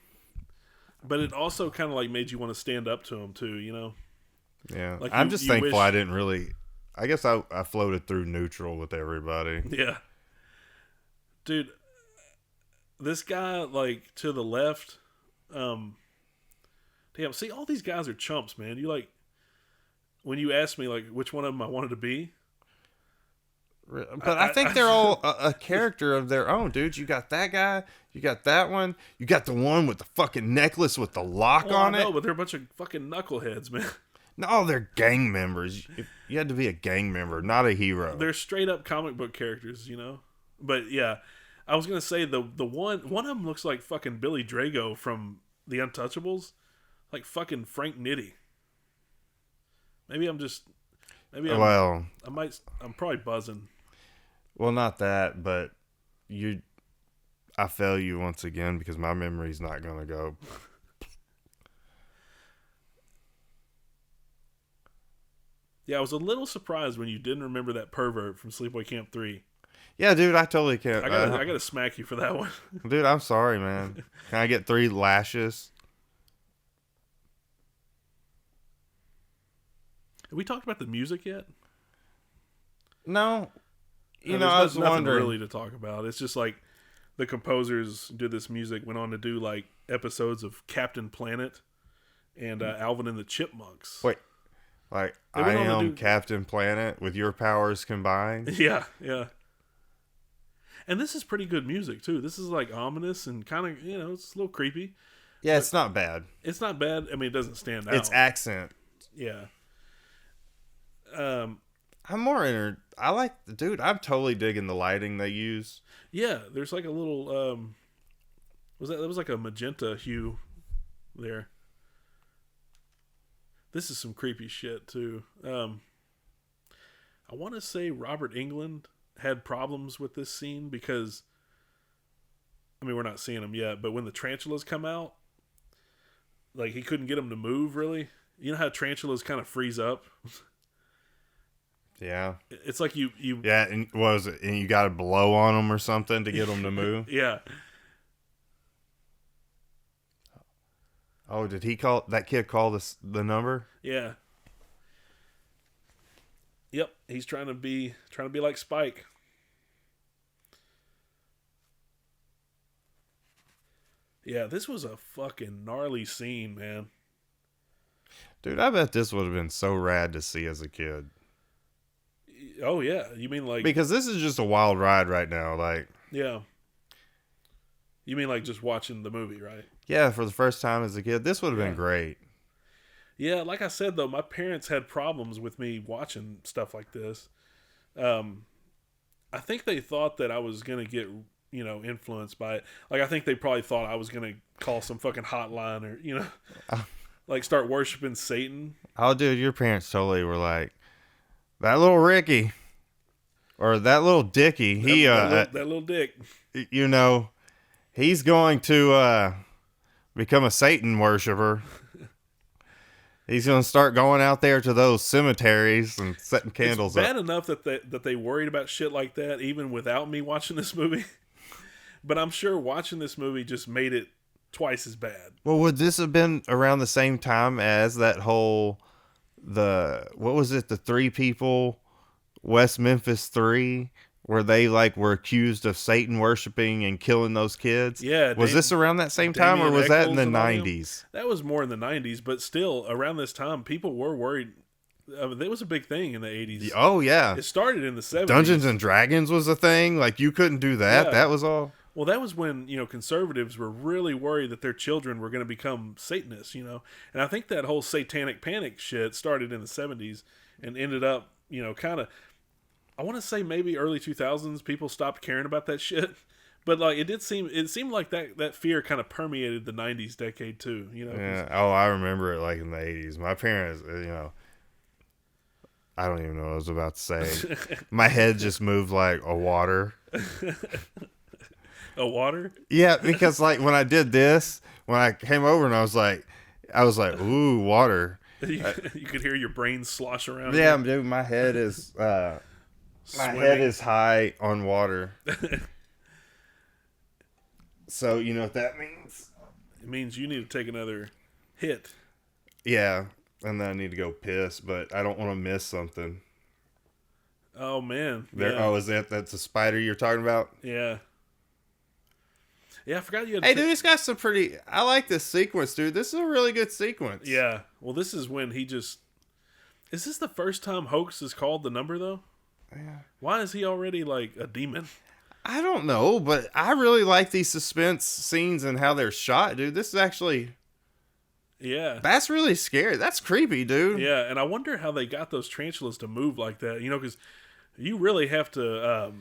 But it also kind of like made you want to stand up to them too, Yeah. Like I'm just thankful I didn't really... I guess I floated through neutral with everybody. Yeah. Dude, this guy, like, to the left, damn, see, all these guys are chumps, man. You, like, when you asked me, like, which one of them I wanted to be. But I think they're all a character of their own, dude. You got that guy, you got that one, you got the one with the fucking necklace with the lock on it. I know, but they're a bunch of fucking knuckleheads, man. No, they're gang members. You had to be a gang member, not a hero. They're straight up comic book characters, you know. But yeah, I was gonna say the one of them looks like fucking Billy Drago from The Untouchables, like fucking Frank Nitti. Maybe I'm just maybe I'm, well, I'm probably buzzing. well, not that, but I fail you once again because my memory's not gonna go. Yeah, I was a little surprised when you didn't remember that pervert from Sleepaway Camp 3. Yeah, dude, I totally can't. I gotta smack you for that one. Dude, I'm sorry, man. Can I get 3 lashes? Have we talked about the music yet? No. No, I was nothing wondering. really to talk about. It's just like the composers did this music, went on to do like episodes of Captain Planet and Alvin and the Chipmunks. Wait, like They I went on to am do- Captain Planet with your powers combined. Yeah, yeah. And this is pretty good music too. This is like ominous and kind of, it's a little creepy. Yeah, it's not bad. It's not bad. I mean, it doesn't stand out. It's accent. Yeah. I'm more I like, dude. I'm totally digging the lighting they use. Yeah, there's like a little that was like a magenta hue there. This is some creepy shit too. I want to say Robert Englund had problems with this scene because, I mean, we're not seeing them yet, but when the tarantulas come out, like he couldn't get them to move really. You know how tarantulas kind of freeze up? Yeah. It's like you Yeah, and what was it? And you got to blow on them or something to get them to move? yeah. Oh, did that kid call the number? Yeah. Yep, he's trying to be like Spike. Yeah, this was a fucking gnarly scene, man. Dude, I bet this would have been so rad to see as a kid. Oh yeah, you mean like Because this is just a wild ride right now. Like, yeah. You mean like just watching the movie, right? yeah, for the first time as a kid, this would have been Yeah. great. Yeah, like I said though, my parents had problems with me watching stuff like this. I think they thought that I was gonna get influenced by it. Like I think they probably thought I was gonna call some fucking hotline or like start worshiping Satan. Oh, dude, your parents totally were like, that little Ricky or that little Dickie, That little dick. He's going to become a Satan worshiper. He's going to start going out there to those cemeteries and setting candles It's bad up. enough that they worried about shit like that even without me watching this movie. But I'm sure watching this movie just made it twice as bad. Well, would this have been around the same time as that whole what was it? The 3 people, West Memphis 3, where they were accused of Satan worshiping and killing those kids. Yeah, was this around that same time, or Damien was that in Eccles the and all them? 90s? That was more in the 90s, but still around this time, people were worried. I mean, it was a big thing in the 80s. Oh yeah, It started in the 70s. Dungeons and Dragons was a thing. Like you couldn't do that. Yeah. That was all. Well, that was when, conservatives were really worried that their children were going to become Satanists, And I think that whole satanic panic shit started in the 70s and ended up, kind of, I want to say maybe early 2000s, people stopped caring about that shit. But it seemed like that fear kind of permeated the 90s decade too, Yeah. Oh, I remember it in the 80s. My parents, I don't even know what I was about to say. My head just moved like a water. A water? Yeah, because when I did this, when I came over and I was like, ooh, water. You could hear your brain slosh around. Yeah, dude, my head is high on water. So you know what that means? It means you need to take another hit. Yeah, and then I need to go piss, but I don't want to miss something. Oh man. There. Yeah. Oh, that's a spider you're talking about? Yeah. Yeah, I forgot you had. Hey, dude, it's got some pretty. I like this sequence, dude. This is a really good sequence. Yeah. Well, this is when he just. Is this the first time Hoax is called the number though? Yeah. Why is he already like a demon? I don't know, but I really like these suspense scenes and how they're shot, dude. This is actually. Yeah. That's really scary. That's creepy, dude. Yeah, and I wonder how they got those tarantulas to move like that. You know, because you really have to.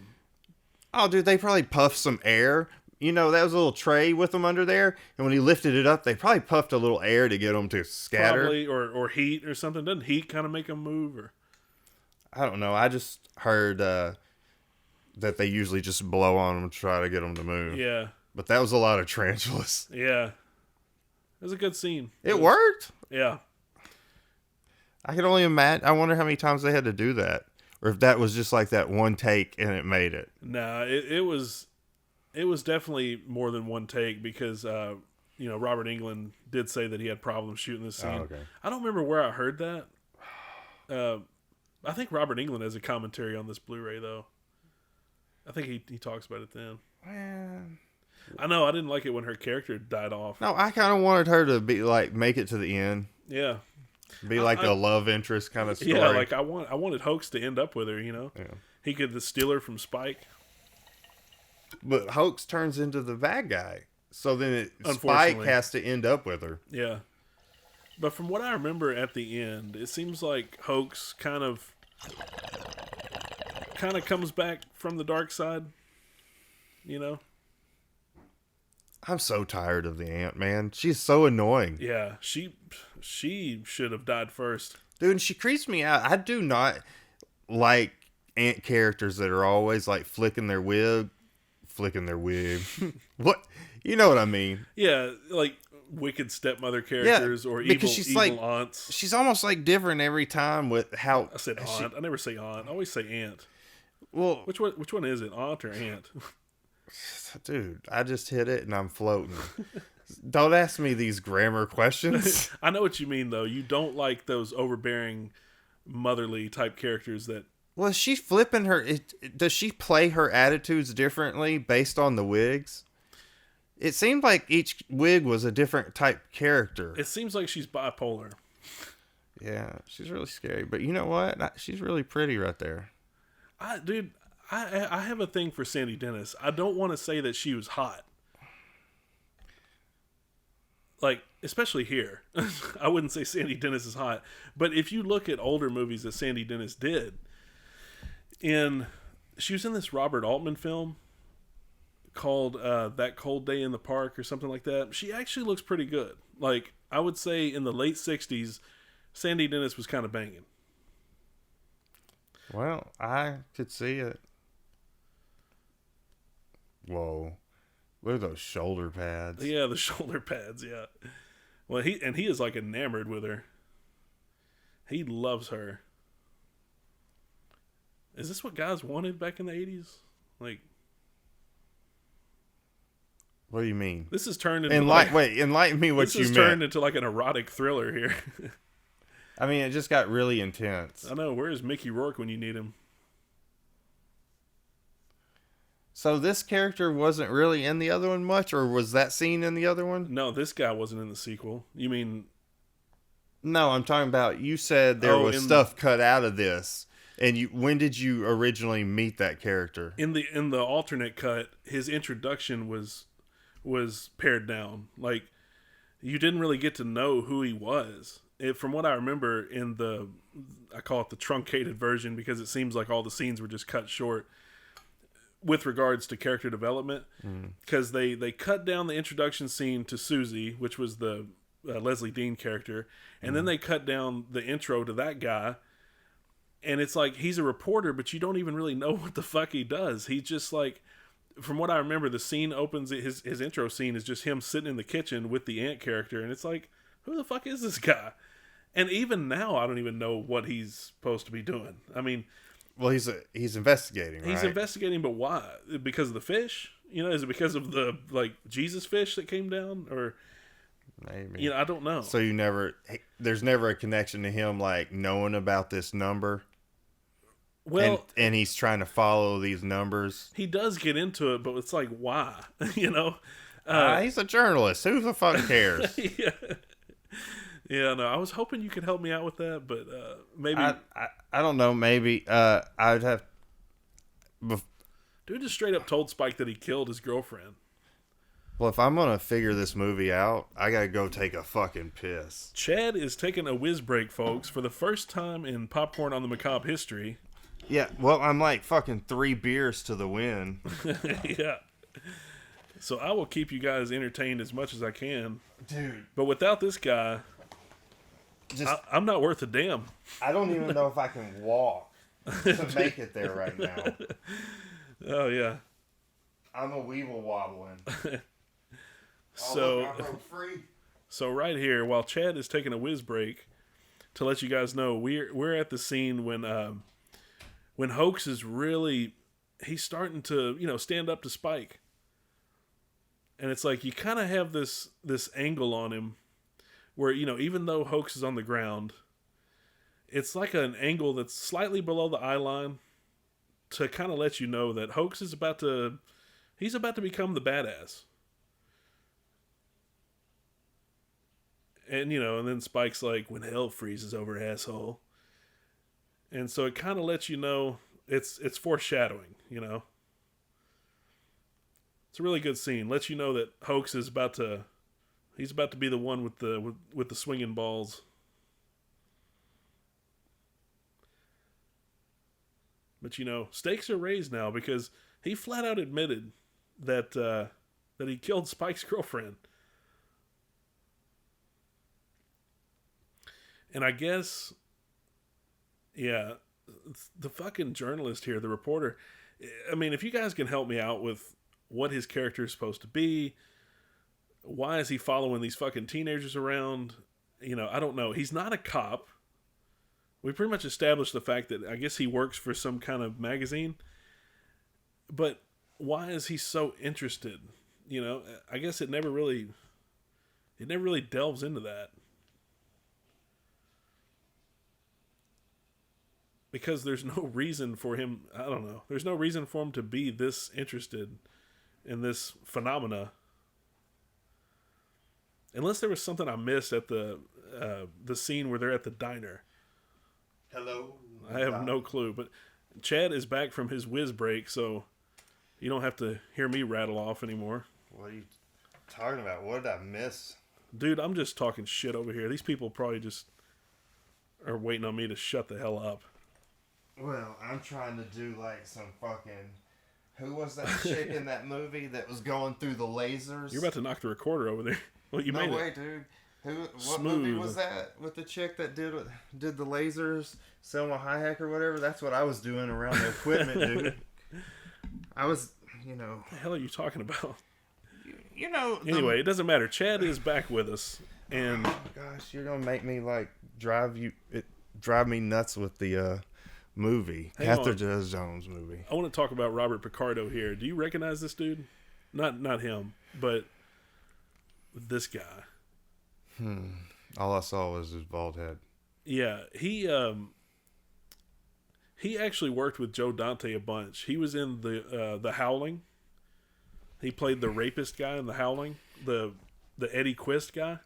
Oh, dude, they probably puffed some air. You know, that was a little tray with them under there, and when he lifted it up, they probably puffed a little air to get them to scatter. Probably, or heat or something. Doesn't heat kind of make them move? Or I don't know. I just heard that they usually just blow on them to try to get them to move. yeah, But that was a lot of tarantulas. yeah. It was a good scene. It worked. Yeah. I can only imagine. I wonder how many times they had to do that, or if that was just like that one take and it made it. Nah, it was definitely more than one take because Robert Englund did say that he had problems shooting this scene. Oh, okay. I don't remember where I heard that. I think Robert Englund has a commentary on this Blu-ray though. I think he talks about it then. Man. I know I didn't like it when her character died off. No, I kind of wanted her to be like make it to the end. Yeah. Be like the love interest kind of story. Yeah, like I wanted Hoax to end up with her, you know? Yeah. He could steal her from Spike. But Hoax turns into the bad guy. So then Spike Unfortunately. has to end up with her. Yeah. But from what I remember at the end, it seems like Hoax kind of comes back from the dark side, you know? I'm so tired of the ant, man. She's so annoying. Yeah, she should have died first. Dude, and she creeps me out. I do not like ant characters that are always like flicking their wig. What? You know what I mean? Yeah, like wicked stepmother characters or because evil, she's evil like, aunts. She's almost like different every time with how I said aunt. I never say aunt. I always say aunt. Well, Which one is it? Aunt or aunt? dude, I just hit it and I'm floating. Don't ask me these grammar questions. I know what you mean though. You don't like those overbearing motherly type characters that Well, is she flipping her? Does she play her attitudes differently based on the wigs? It seemed like each wig was a different type character. it seems like she's bipolar. Yeah, she's really scary. But you know what? She's really pretty right there. I have a thing for Sandy Dennis. I don't want to say that she was hot. Like, especially here. I wouldn't say Sandy Dennis is hot. But if you look at older movies that Sandy Dennis did, she was in this Robert Altman film called That Cold Day in the Park or something like that. She actually looks pretty good. Like, I would say in the late 60s, Sandy Dennis was kind of banging. Well, I could see it. Whoa. Look at those shoulder pads. Yeah, the shoulder pads, yeah. Well, he is like enamored with her. He loves her. Is this what guys wanted back in the 80s? Like, What do you mean? this is turned into enlighten me what you meant. This is turned into like an erotic thriller here. I mean, it just got really intense. I know. Where is Mickey Rourke when you need him? So this character wasn't really in the other one much, or was that scene in the other one? No, this guy wasn't in the sequel. You mean? No, I'm talking about, you said there was stuff cut out of this. And when did you originally meet that character? In the alternate cut, his introduction was pared down. Like, you didn't really get to know who he was. From what I remember in I call it the truncated version because it seems like all the scenes were just cut short with regards to character development. Because they cut down the introduction scene to Susie, which was the Leslie Dean character, and then they cut down the intro to that guy. And it's like, he's a reporter, but you don't even really know what the fuck he does. He's just like, from what I remember, the scene opens, his intro scene is just him sitting in the kitchen with the ant character. And it's like, who the fuck is this guy? And even now, I don't even know what he's supposed to be doing. I mean, well, he's investigating, right? He's investigating, but why? Because of the fish? You know, is it because of the, like, Jesus fish that came down? Or, maybe. You know, I don't know. So there's never a connection to him, like, knowing about this number? Well, and he's trying to follow these numbers. He does get into it, but it's like, why? You know? He's a journalist. Who the fuck cares? Yeah. Yeah, no, I was hoping you could help me out with that, but maybe... I don't know, maybe. I'd have... Dude just straight up told Spike that he killed his girlfriend. Well, if I'm gonna figure this movie out, I gotta go take a fucking piss. Chad is taking a whiz break, folks, for the first time in Popcorn on the Macabre history. Yeah, well, I'm like fucking 3 beers to the win. Yeah. So I will keep you guys entertained as much as I can. Dude. But without this guy, I'm not worth a damn. I don't even know if I can walk to make it there right now. Oh, yeah. I'm a weevil wobbling. So right here, while Chad is taking a whiz break, to let you guys know, we're at the scene when Hoax is really, he's starting to, stand up to Spike. And it's like you kind of have this angle on him where, even though Hoax is on the ground, it's like an angle that's slightly below the eye line to kind of let you know that Hoax is he's about to become the badass. And, and then Spike's like, when hell freezes over, asshole. And so it kind of lets you know it's foreshadowing, It's a really good scene. Lets you know that Hoax is he's about to be the one with the swinging balls. But, stakes are raised now because he flat out admitted that he killed Spike's girlfriend. And I guess, yeah, the fucking journalist here, the reporter, I mean, if you guys can help me out with what his character is supposed to be, why is he following these fucking teenagers around? I don't know. He's not a cop. We pretty much established the fact that I guess he works for some kind of magazine. But why is he so interested? I guess it never really delves into that. Because there's no reason for him, I don't know. There's no reason for him to be this interested in this phenomena. Unless there was something I missed at the scene where they're at the diner. Hello. I have no clue. But Chad is back from his whiz break, so you don't have to hear me rattle off anymore. What are you talking about? What did I miss? Dude, I'm just talking shit over here. These people probably just are waiting on me to shut the hell up. Well, I'm trying to do like some fucking... Who was that chick in that movie that was going through the lasers? You're about to knock the recorder over there. Well, you made it. No way, dude. What movie was that with the chick that did the lasers? Selma Hayek or whatever? That's what I was doing around the equipment, dude. I was, What the hell are you talking about? Anyway, it doesn't matter. Chad is back with us. And... Oh, gosh, you're going to make me, like, drive me nuts with the... movie. Catherine Jones movie. I want to talk about Robert Picardo here. Do you recognize this dude? Not him, but this guy. All I saw was his bald head. Yeah, he actually worked with Joe Dante a bunch. He was in the Howling. He played the rapist guy in the Howling, the Eddie Quist guy.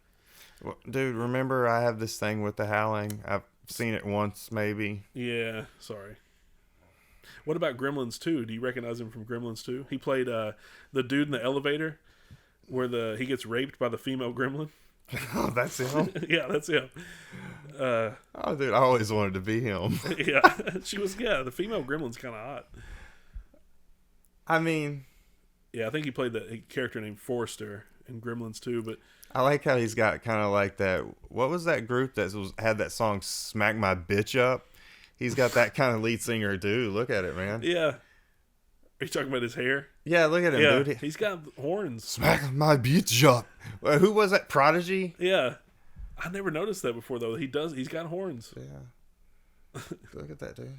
Well, dude, remember I have this thing with the Howling? I've seen it once, maybe. Yeah, sorry. What about Gremlins 2? Do you recognize him from Gremlins 2? He played the dude in the elevator where he gets raped by the female gremlin. Oh, that's him? Yeah, that's him. Oh, dude, I always wanted to be him. Yeah, the female gremlin's kind of hot. I mean... Yeah, I think he played the character named Forrester in Gremlins 2, but... I like how he's got kind of like that... What was that group that had that song, Smack My Bitch Up? He's got that kind of lead singer, dude. Look at it, man. Yeah. Are you talking about his hair? Yeah, look at him, dude. He's got horns. Smack my bitch up. Who was that? Prodigy? Yeah. I never noticed that before, though. He's got horns. Yeah. Look at that, dude.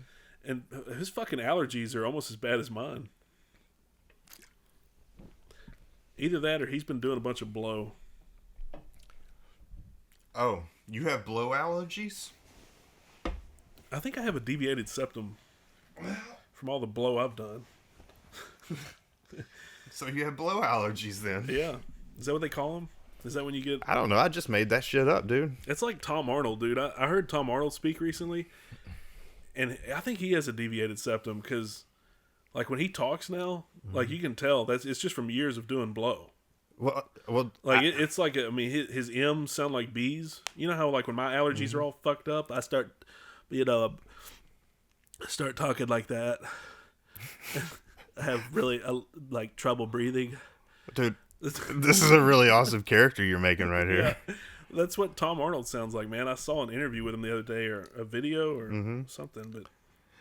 And his fucking allergies are almost as bad as mine. Either that or he's been doing a bunch of blow. Oh, you have blow allergies? I think I have a deviated septum from all the blow I've done. So you have blow allergies then? Yeah. Is that what they call them? Is that when you get... I don't know. I just made that shit up, dude. It's like Tom Arnold, dude. I heard Tom Arnold speak recently, and I think he has a deviated septum because, like, when he talks now, like, you can tell it's just from years of doing blow. Well, Like it's like I mean, his M's sound like B's. You know how like when my allergies are all fucked up, I start, start talking like that. I have really like trouble breathing. dude, this is a really awesome character you're making right here. Yeah, that's what Tom Arnold sounds like, man. I saw an interview with him the other day, or a video, or something, but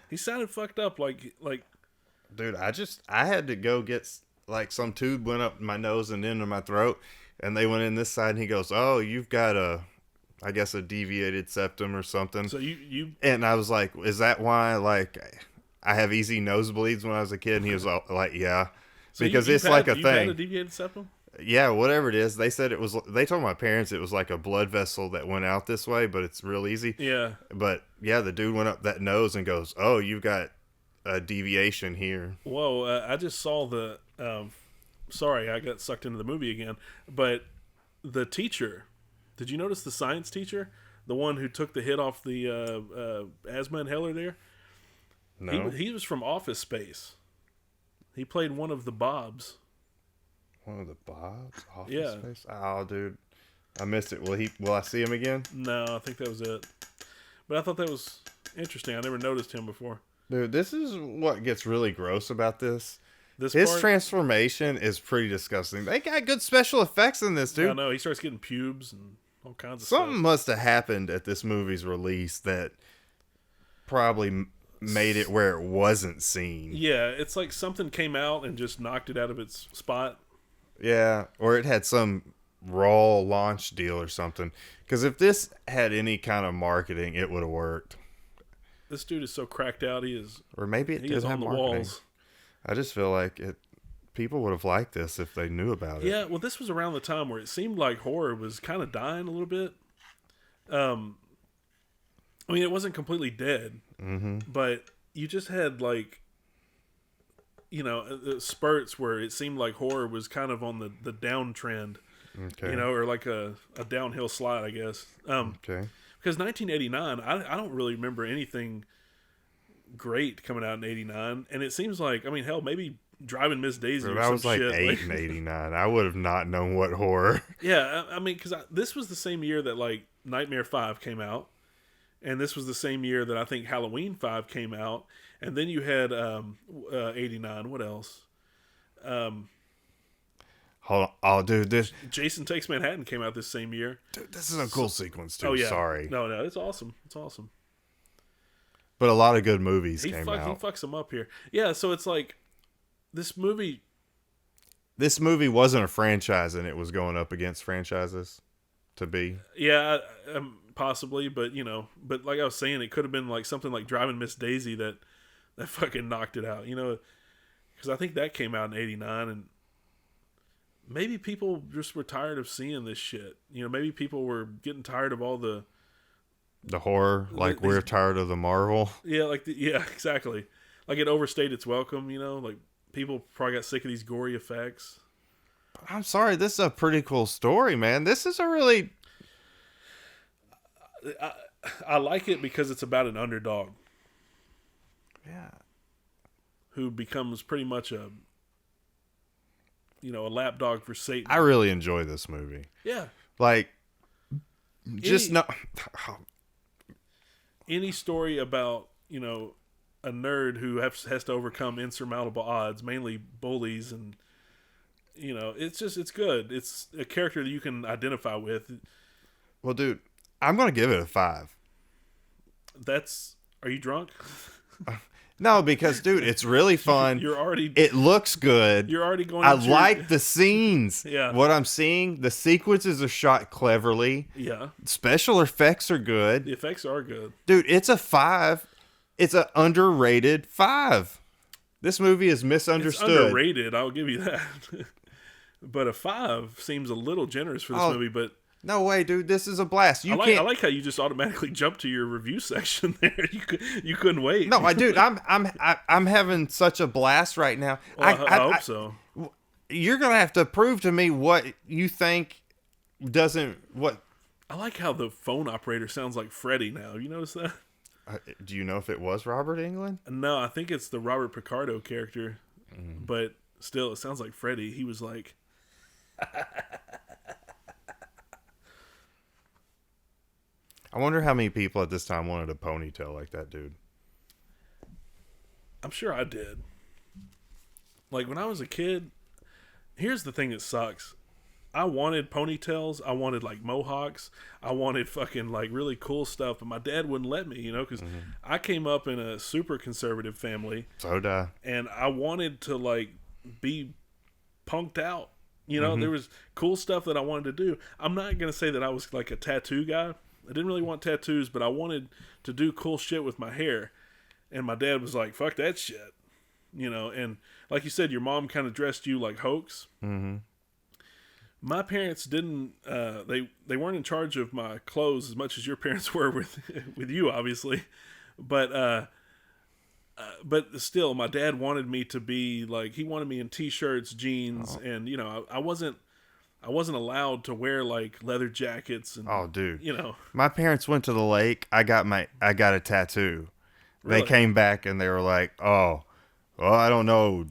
he sounded fucked up. Like, Dude, I had to go get like some tube went up my nose and into my throat, and they went in this side, and he goes, "Oh, you've got I guess a deviated septum or something." so you And I was like, "Is that why like I have easy nosebleeds when I was a kid?" And he was like, "Yeah." so Because you've it's like a you've had thing. a deviated septum. Yeah, whatever it is. They said it was. They told my parents it was like a blood vessel that went out this way, but it's real easy. Yeah. But yeah, the dude went up that nose and goes, "Oh, you've got a deviation here." Whoa! I just saw the. Sorry, I got sucked into the movie again. But the teacher, did you notice the science teacher, the one who took the hit off the asthma inhaler there? No, He was from Office Space. He played one of the Bobs. one of the Bob's Office Yeah. Space. Oh, dude, I missed it. Will I see him again? No, I think that was it. But I thought that was interesting. I never noticed him before. Dude, this is what gets really gross about this. This His part, transformation is pretty disgusting. They got good special effects in this, I dude. know he starts getting pubes and all kinds of Something stuff. must have happened at this movie's release that probably made it where it wasn't seen. Yeah, it's like something came out and just knocked it out of its spot. Yeah, or it had some raw launch deal or something. Because if this had any kind of marketing, it would have worked. This dude is so cracked out. He is. Or maybe it He did is have on the marketing. walls. I just feel like people would have liked this if they knew about it. Yeah, well, this was around the time where it seemed like horror was kind of dying a little bit. I mean, it wasn't completely dead, but you just had like, spurts where it seemed like horror was kind of on the downtrend, Okay. or like a downhill slide, I guess. Okay. Because 1989, I don't really remember anything great coming out in 89, and it seems like, I mean, hell, maybe Driving Miss Daisy or I some was like shit. 8 in 89. I would have not known what horror. Yeah, I mean, because this was the same year that like Nightmare 5 came out, and this was the same year that I think Halloween 5 came out, and then you had 89. What else? Hold on. Oh, dude, this Jason Takes Manhattan came out this same year. is a cool sequence too. Oh yeah, Sorry, no, it's awesome. It's awesome. but a lot of good movies He came fucks out. them up here. Yeah, so it's like this movie. This movie wasn't a franchise, and it was going up against franchises to be. Yeah, possibly, but but like I was saying, it could have been like something like Driving Miss Daisy that fucking knocked it out. Because I think that came out in 89, and maybe people just were tired of seeing this shit. Maybe people were getting tired of all the horror, like we're tired of the Marvel. yeah, exactly. Like it overstayed its welcome. Like people probably got sick of these gory effects. I'm sorry, this is a pretty cool story, man. This is a really. I like it because it's about an underdog. Yeah. Who becomes pretty much a lapdog for Satan. I really enjoy this movie. Yeah. Like, just no. Any story about, a nerd who has to overcome insurmountable odds, mainly bullies, and, it's good. It's a character that you can identify with. Well, dude, I'm going to give it a 5. Are you drunk? No, because, dude, it's really fun. It looks good. You're already going. I like the scenes. Yeah. What I'm seeing, the sequences are shot cleverly. Yeah. Special effects are good. The effects are good. Dude, it's a 5. It's an underrated 5. This movie is misunderstood. It's underrated, I'll give you that. But a 5 seems a little generous for this movie, but no way, dude. This is a blast. I like how you just automatically jumped to your review section there. You couldn't wait. No, dude, I'm having such a blast right now. Well, I hope so. You're gonna have to prove to me what you think doesn't. What I like how the phone operator sounds like Freddy now. You notice that? Do you know if it was Robert Englund? No, I think it's the Robert Picardo character, but still, it sounds like Freddy. He was like, I wonder how many people at this time wanted a ponytail like that dude. I'm sure I did. Like when I was a kid, here's the thing that sucks. I wanted ponytails. I wanted like mohawks. I wanted fucking like really cool stuff, but my dad wouldn't let me, because I came up in a super conservative family. So did I. And I wanted to like be punked out. There was cool stuff that I wanted to do. I'm not going to say that I was like a tattoo guy. I didn't really want tattoos, but I wanted to do cool shit with my hair. And my dad was like, fuck that shit. And like you said, your mom kind of dressed you like Hoax. Mm-hmm. My parents didn't. They weren't in charge of my clothes as much as your parents were with you, obviously. But still, my dad wanted me to be like, he wanted me in t-shirts, jeans, and I wasn't allowed to wear like leather jackets. And, oh, dude, my parents went to the lake. I got a tattoo. Really? They came back and they were like, "Oh, well, I don't know."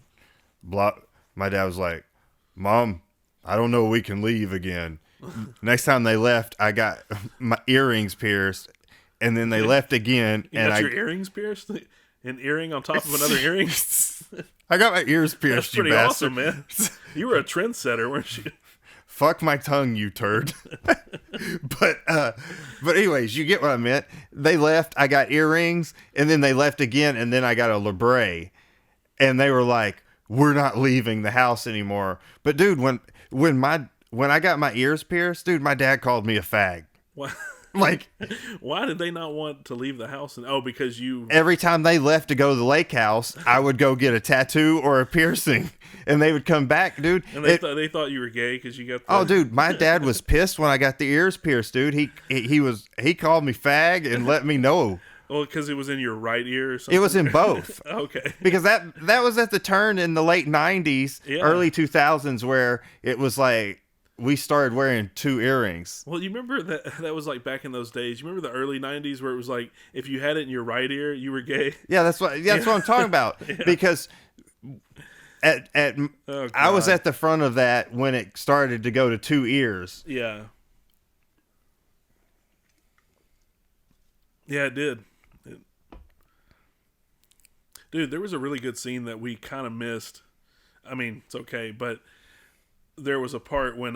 Blah. My dad was like, "Mom, I don't know. We can leave again." Next time they left, I got my earrings pierced, and then they left again. You got your earrings pierced? An earring on top of another earring? I got my ears pierced. That's pretty awesome, man. You were a trendsetter, weren't you? Fuck my tongue, you turd. But anyways, you get what I meant. They left. I got earrings, and then they left again, and then I got a labre, and they were like, "We're not leaving the house anymore." But dude, when I got my ears pierced, dude, my dad called me a fag. What? Like, why did they not want to leave the house? Because you... Every time they left to go to the lake house, I would go get a tattoo or a piercing, and they would come back, dude. And they thought you were gay because you got the... Oh, dude, my dad was pissed when I got the ears pierced, dude. He called me fag and let me know. Well, because it was in your right ear or something? It was in both. Okay. Because that was at the turn in the late 90s, early 2000s, where it was like, we started wearing two earrings. Well, you remember that was like back in those days. You remember the early 90s where it was like, if you had it in your right ear, you were gay? Yeah, that's what I'm talking about. Yeah. Because I was at the front of that when it started to go to two ears. Yeah. Yeah, it did. Dude, there was a really good scene that we kind of missed. I mean, it's okay, but there was a part when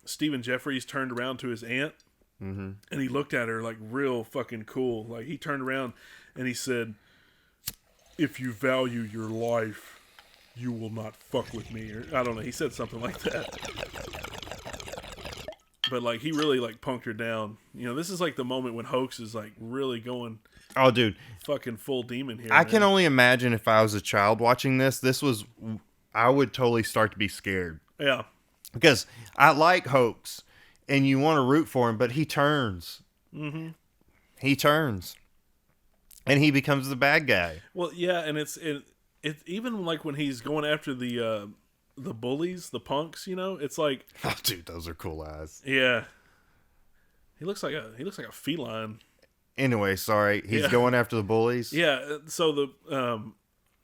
Stephen Jeffries turned around to his aunt, and he looked at her like real fucking cool. Like, he turned around and he said, "If you value your life, you will not fuck with me." Or I don't know. He said something like that. But like, he really like punked her down. This is like the moment when Hoax is like really going... Oh, dude. Fucking full demon here. I can only imagine if I was a child watching this, I would totally start to be scared. Yeah. Because I like Hoax, and you want to root for him, but he turns. Mm-hmm. He turns. And he becomes the bad guy. Well, yeah, and it's even like when he's going after the bullies, the punks, it's like... Oh, dude, those are cool eyes. Yeah. He looks like a feline. Anyway, sorry. He's going after the bullies? Yeah, so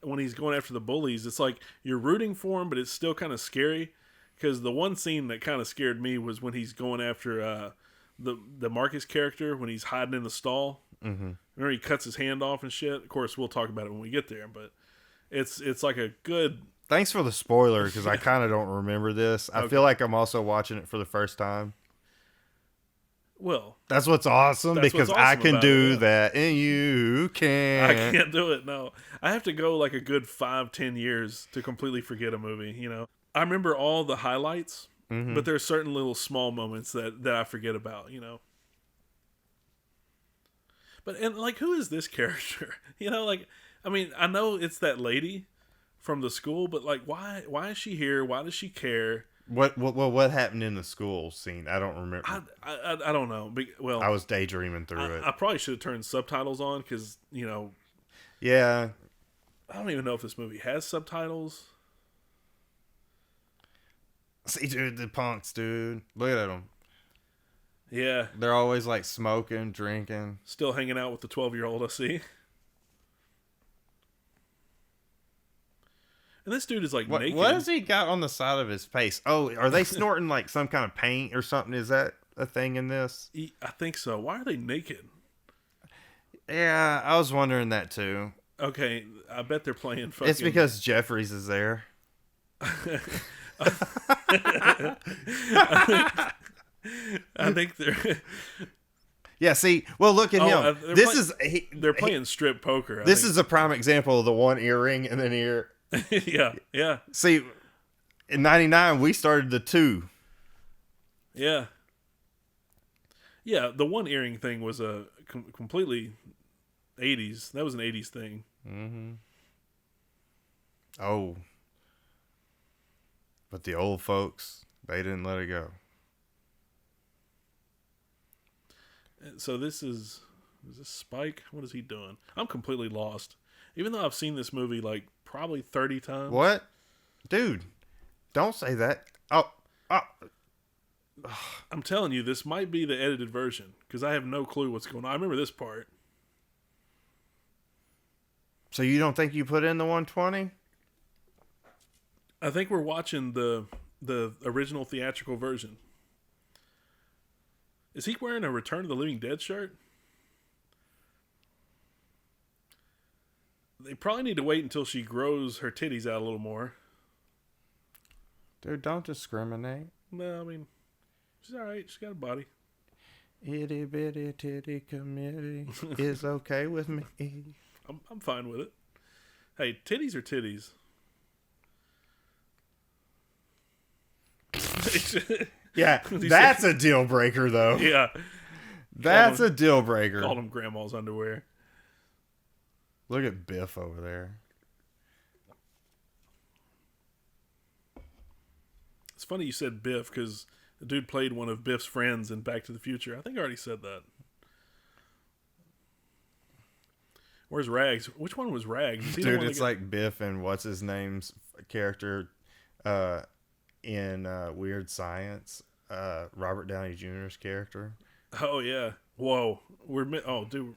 when he's going after the bullies, it's like you're rooting for him, but it's still kind of scary. Because the one scene that kind of scared me was when he's going after the Marcus character, when he's hiding in the stall. Mm-hmm. Remember, he cuts his hand off and shit? Of course, we'll talk about it when we get there, but it's like a good... Thanks for the spoiler, because I kind of don't remember this. I feel like I'm also watching it for the first time. Well, that's what's awesome, because I can do that and you can't. I can't do it. No, I have to go like a good 5-10 years to completely forget a movie. I remember all the highlights, but there's certain little small moments that I forget about. But and like, who is this character? Like, I mean, I know it's that lady from the school, but like, why is she here? Why does she care? What happened in the school scene? I don't remember. I don't know. Well, I was daydreaming through it. I probably should have turned subtitles on because Yeah. I don't even know if this movie has subtitles. See, dude, the punks, dude. Look at them. Yeah. They're always like smoking, drinking. Still hanging out with the 12-year-old, I see. And this dude is like What naked. what has he got on the side of his face? Oh, are they snorting like some kind of paint or something? Is that a thing in this? I think so. Why are they naked? Yeah, I was wondering that too. Okay, I bet they're playing fucking... It's because Jeffries is there. I think they're... Yeah, see, well, look at him. They're playing strip poker. This is a prime example of the one earring and then ear. Yeah. See, in '99 we started the two. Yeah. Yeah, the one earring thing was a completely 80s. That was an 80s thing. Mm-hmm. Oh. But the old folks, they didn't let it go. So this is this Spike? What is he doing? I'm completely lost. Even though I've seen this movie like probably 30 times. What? Dude, don't say that. Oh. I'm telling you, this might be the edited version because I have no clue what's going on. I remember this part. So you don't think you put in the 120? I think we're watching the original theatrical version. Is he wearing a Return of the Living Dead shirt? They probably need to wait until she grows her titties out a little more. Dude, don't discriminate. No, I mean, she's all right. She's got a body. Itty bitty titty committee is okay with me. I'm fine with it. Hey, titties are titties. Yeah, that's a deal breaker, though. Yeah. That's a deal breaker. Called him grandma's underwear. Look at Biff over there. It's funny you said Biff because the dude played one of Biff's friends in Back to the Future. I think I already said that. Where's Rags? Which one was Rags? Dude, it's like Biff and what's his name's character in Weird Science. Robert Downey Jr.'s character. Oh, yeah. Whoa. Dude.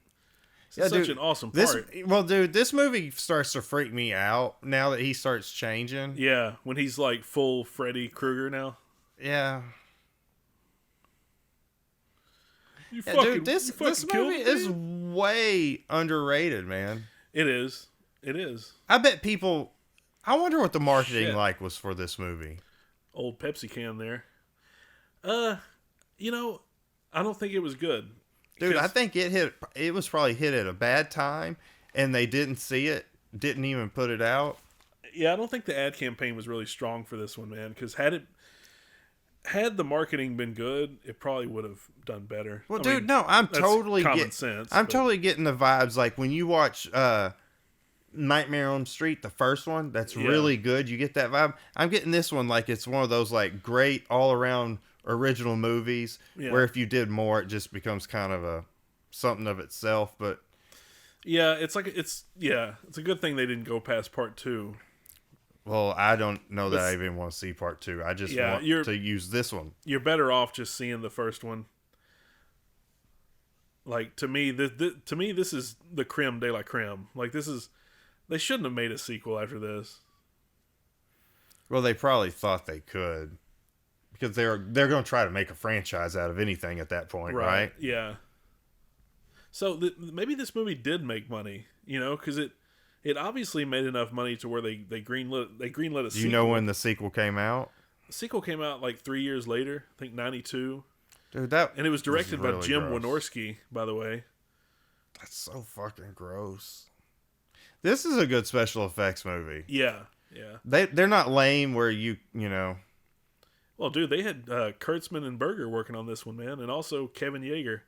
Yeah, such an awesome part. Well, dude, this movie starts to freak me out now that he starts changing. Yeah, when he's like full Freddy Krueger now. Yeah. Dude, this movie is way underrated, man. It is. It is. I bet people... I wonder what the marketing was for this movie. Old Pepsi can there. I don't think it was good. Dude, I think it was probably hit at a bad time, and they didn't see it, didn't even put it out. Yeah, I don't think the ad campaign was really strong for this one, man, because had the marketing been good, it probably would have done better. Well, I'm totally common sense. Totally getting the vibes like when you watch Nightmare on Elm Street, the first one, that's really good. You get that vibe. I'm getting this one like it's one of those like great all around original movies where if you did more, it just becomes kind of something of itself. But yeah, it's a good thing they didn't go past part 2. Well, I don't know that I even want to see part 2. I just want to use this one. You're better off just seeing the first one. Like to me, this is the creme de la creme. Like they shouldn't have made a sequel after this. Well, they probably thought they could. Because they're going to try to make a franchise out of anything at that point, right? Yeah. So maybe this movie did make money, because it obviously made enough money to where they greenlit a sequel. Do you know when the sequel came out? The sequel came out like 3 years later, I think 92. Dude, and it was directed by Jim Wynorski, by the way. That's so fucking gross. This is a good special effects movie. Yeah. They're not lame where you know. Well, dude, they had Kurtzman and Berger working on this one, man, and also Kevin Yeager.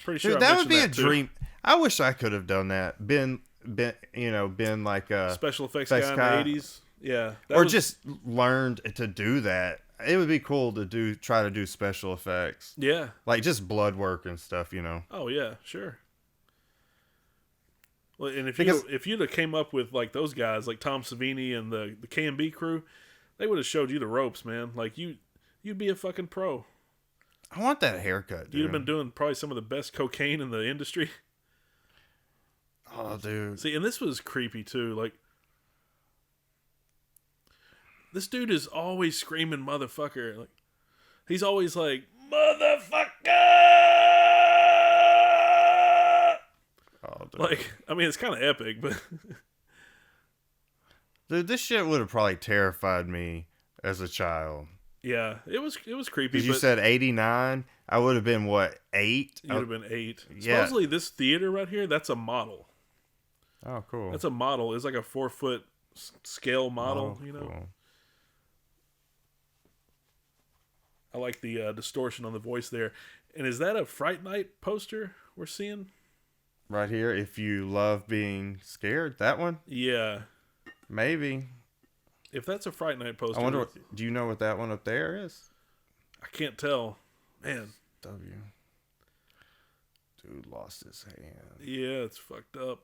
Pretty sure that would be a dream. I wish I could have done that. Been like a special effects guy in the 80s. Yeah, just learned to do that. It would be cool to try to do special effects. Yeah, like just blood work and stuff. Oh yeah, sure. Well, and if you'd have came up with like those guys, like Tom Savini and the K&B crew, they would have showed you the ropes, man. Like you'd be a fucking pro. I want that haircut, dude. You'd have been doing probably some of the best cocaine in the industry. Oh, dude. See, and this was creepy too. Like, This dude is always screaming motherfucker. Like, he's always like, motherfucker! Oh, dude. Like, I mean, it's kind of epic, but... Dude, this shit would have probably terrified me as a child. Yeah, it was creepy. Because you said 89, I would have been, what, 8? You'd have been 8. Yeah. Supposedly, this theater right here, that's a model. Oh, cool. That's a model. It's like a 4-foot scale model, Oh, you know? cool. I like the distortion on the voice there. And is that a Fright Night poster we're seeing? Right here, if you love being scared, that one? Yeah. Maybe. If that's a Fright Night poster... I wonder, do you know what that one up there is? I can't tell. Man. W. Dude lost his hand. Yeah, it's fucked up.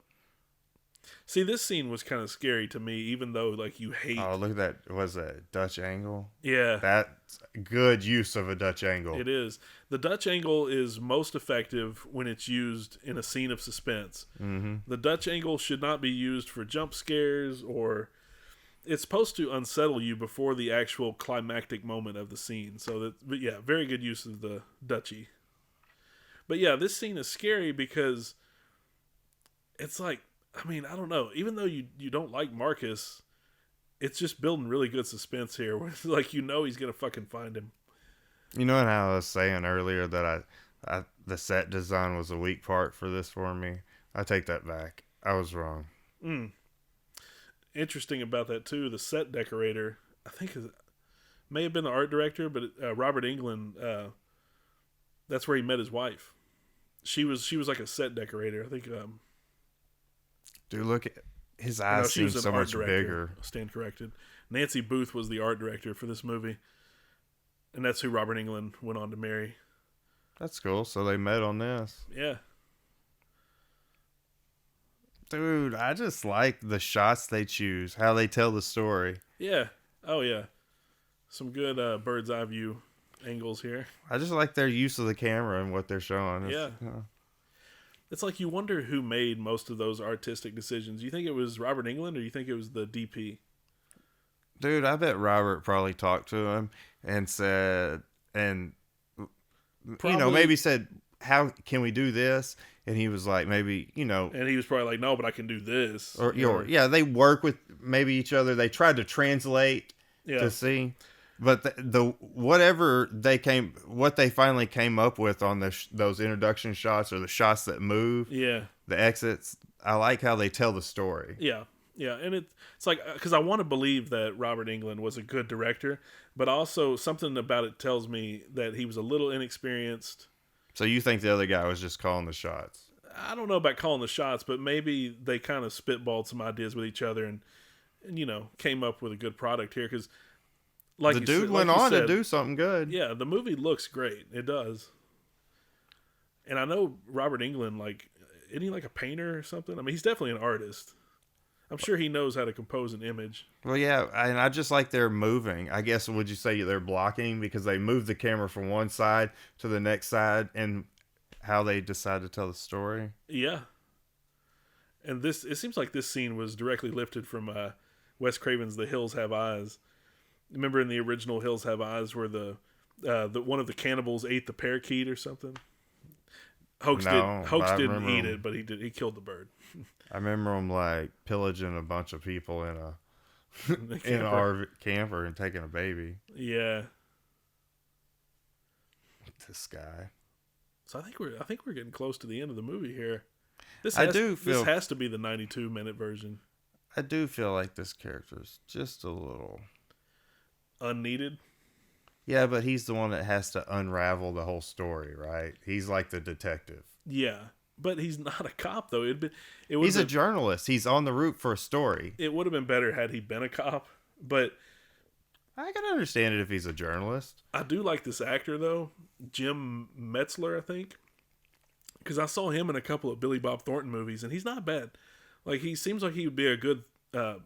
See, this scene was kind of scary to me, even though, like, you hate... Oh, look at that. Was that Dutch angle? Yeah. That's good use of a Dutch angle. It is. The Dutch angle is most effective when it's used in a scene of suspense. Mm-hmm. The Dutch angle should not be used for jump scares or... It's supposed to unsettle you before the actual climactic moment of the scene. But yeah, very good use of the Dutchie. But yeah, this scene is scary because it's like, I mean, I don't know. Even though you don't like Marcus, it's just building really good suspense here. Where it's like, you know, he's going to fucking find him. You know how I was saying earlier that I the set design was a weak part for this for me? I take that back. I was wrong. Interesting about that too, the set decorator, I think may have been the art director, but Robert Englund, that's where he met his wife. She was like a set decorator. I think. Dude, look at his eyes. Seem so much bigger. Stand corrected. Nancy Booth was the art director for this movie, and that's who Robert Englund went on to marry. That's cool. So they met on this. Yeah. Dude, I just like the shots they choose, how they tell the story. Yeah. Oh, yeah. Some good bird's eye view angles here. I just like their use of the camera and what they're showing. It's like you wonder who made most of those artistic decisions. You think it was Robert Englund or you think it was the DP? Dude, I bet Robert probably talked to him and said, maybe said, how can we do this? And he was like, maybe, And he was probably like, no, but I can do this. Or they work with maybe each other. They tried to translate to see. But what they finally came up with on those introduction shots or the shots that move, the exits, I like how they tell the story. Yeah. Yeah, and it's like, because I want to believe that Robert Englund was a good director, but also something about it tells me that he was a little inexperienced. So you think the other guy was just calling the shots? I don't know about calling the shots, but maybe they kind of spitballed some ideas with each other and came up with a good product here. Because the dude went on to do something good. Yeah, the movie looks great. It does. And I know Robert Englund, isn't he like a painter or something? I mean, he's definitely an artist. I'm sure he knows how to compose an image. Well, yeah, and I just like they're moving. I guess, would you say they're blocking because they move the camera from one side to the next side and how they decide to tell the story? Yeah. And it seems like this scene was directly lifted from Wes Craven's The Hills Have Eyes. Remember in the original Hills Have Eyes where the one of the cannibals ate the parakeet or something? Hoax didn't eat it, but he killed the bird. I remember him pillaging a bunch of people in an RV camper and taking a baby. Yeah. This guy. So I think we're getting close to the end of the movie here. This has to be the 92-minute version. I do feel like this character is just a little unneeded. Yeah, but he's the one that has to unravel the whole story, right? He's like the detective. Yeah. But he's not a cop, though. He's a journalist. He's on the route for a story. It would have been better had he been a cop, but I can understand it if he's a journalist. I do like this actor, though, Jim Metzler, I think, because I saw him in a couple of Billy Bob Thornton movies, and he's not bad. He seems like he would be a good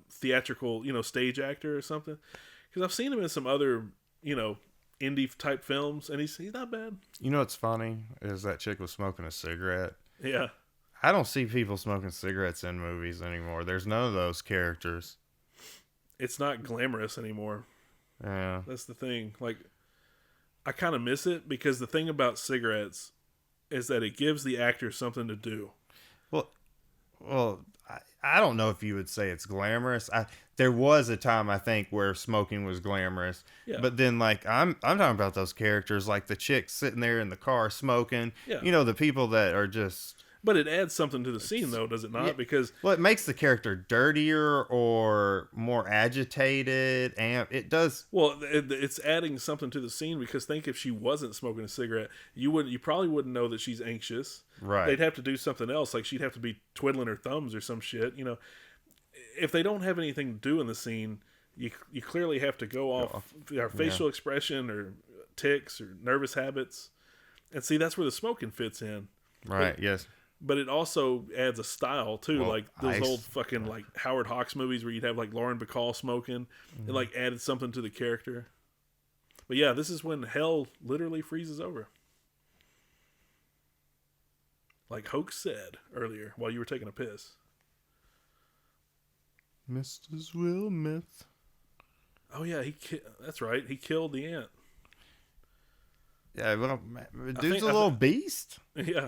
theatrical, stage actor or something. Because I've seen him in some other, indie type films, and he's not bad. You know what's funny is that chick was smoking a cigarette. Yeah. I don't see people smoking cigarettes in movies anymore. There's none of those characters. It's not glamorous anymore. Yeah. That's the thing. Like, I kind of miss it because the thing about cigarettes is that it gives the actor something to do. Well, I don't know if you would say it's glamorous. There was a time I think where smoking was glamorous, Yeah. but then like I'm talking about those characters like the chick sitting there in the car smoking. Yeah. You know, the people that are just. But it adds something to the scene, though, does it not? Yeah. Because Well, it makes the character dirtier or more agitated, and it does. well, it's adding something to the scene because think if she wasn't smoking a cigarette, you probably wouldn't know that she's anxious. Right. They'd have to do something else, like she'd have to be twiddling her thumbs or some shit. You know, if they don't have anything to do in the scene, you clearly have to go off our facial expression or tics or nervous habits, and see that's where the smoking fits in. Right. Yes. But it also adds a style too, Well, like those old fucking like Howard Hawks movies where you'd have like Lauren Bacall smoking. It like added something to the character. But yeah, this is when hell literally freezes over. Like Hoke said earlier while you were taking a piss. Mrs. Wilmeth. Oh yeah, that's right. He killed the ant. Yeah, well, dude's a little beast. Yeah.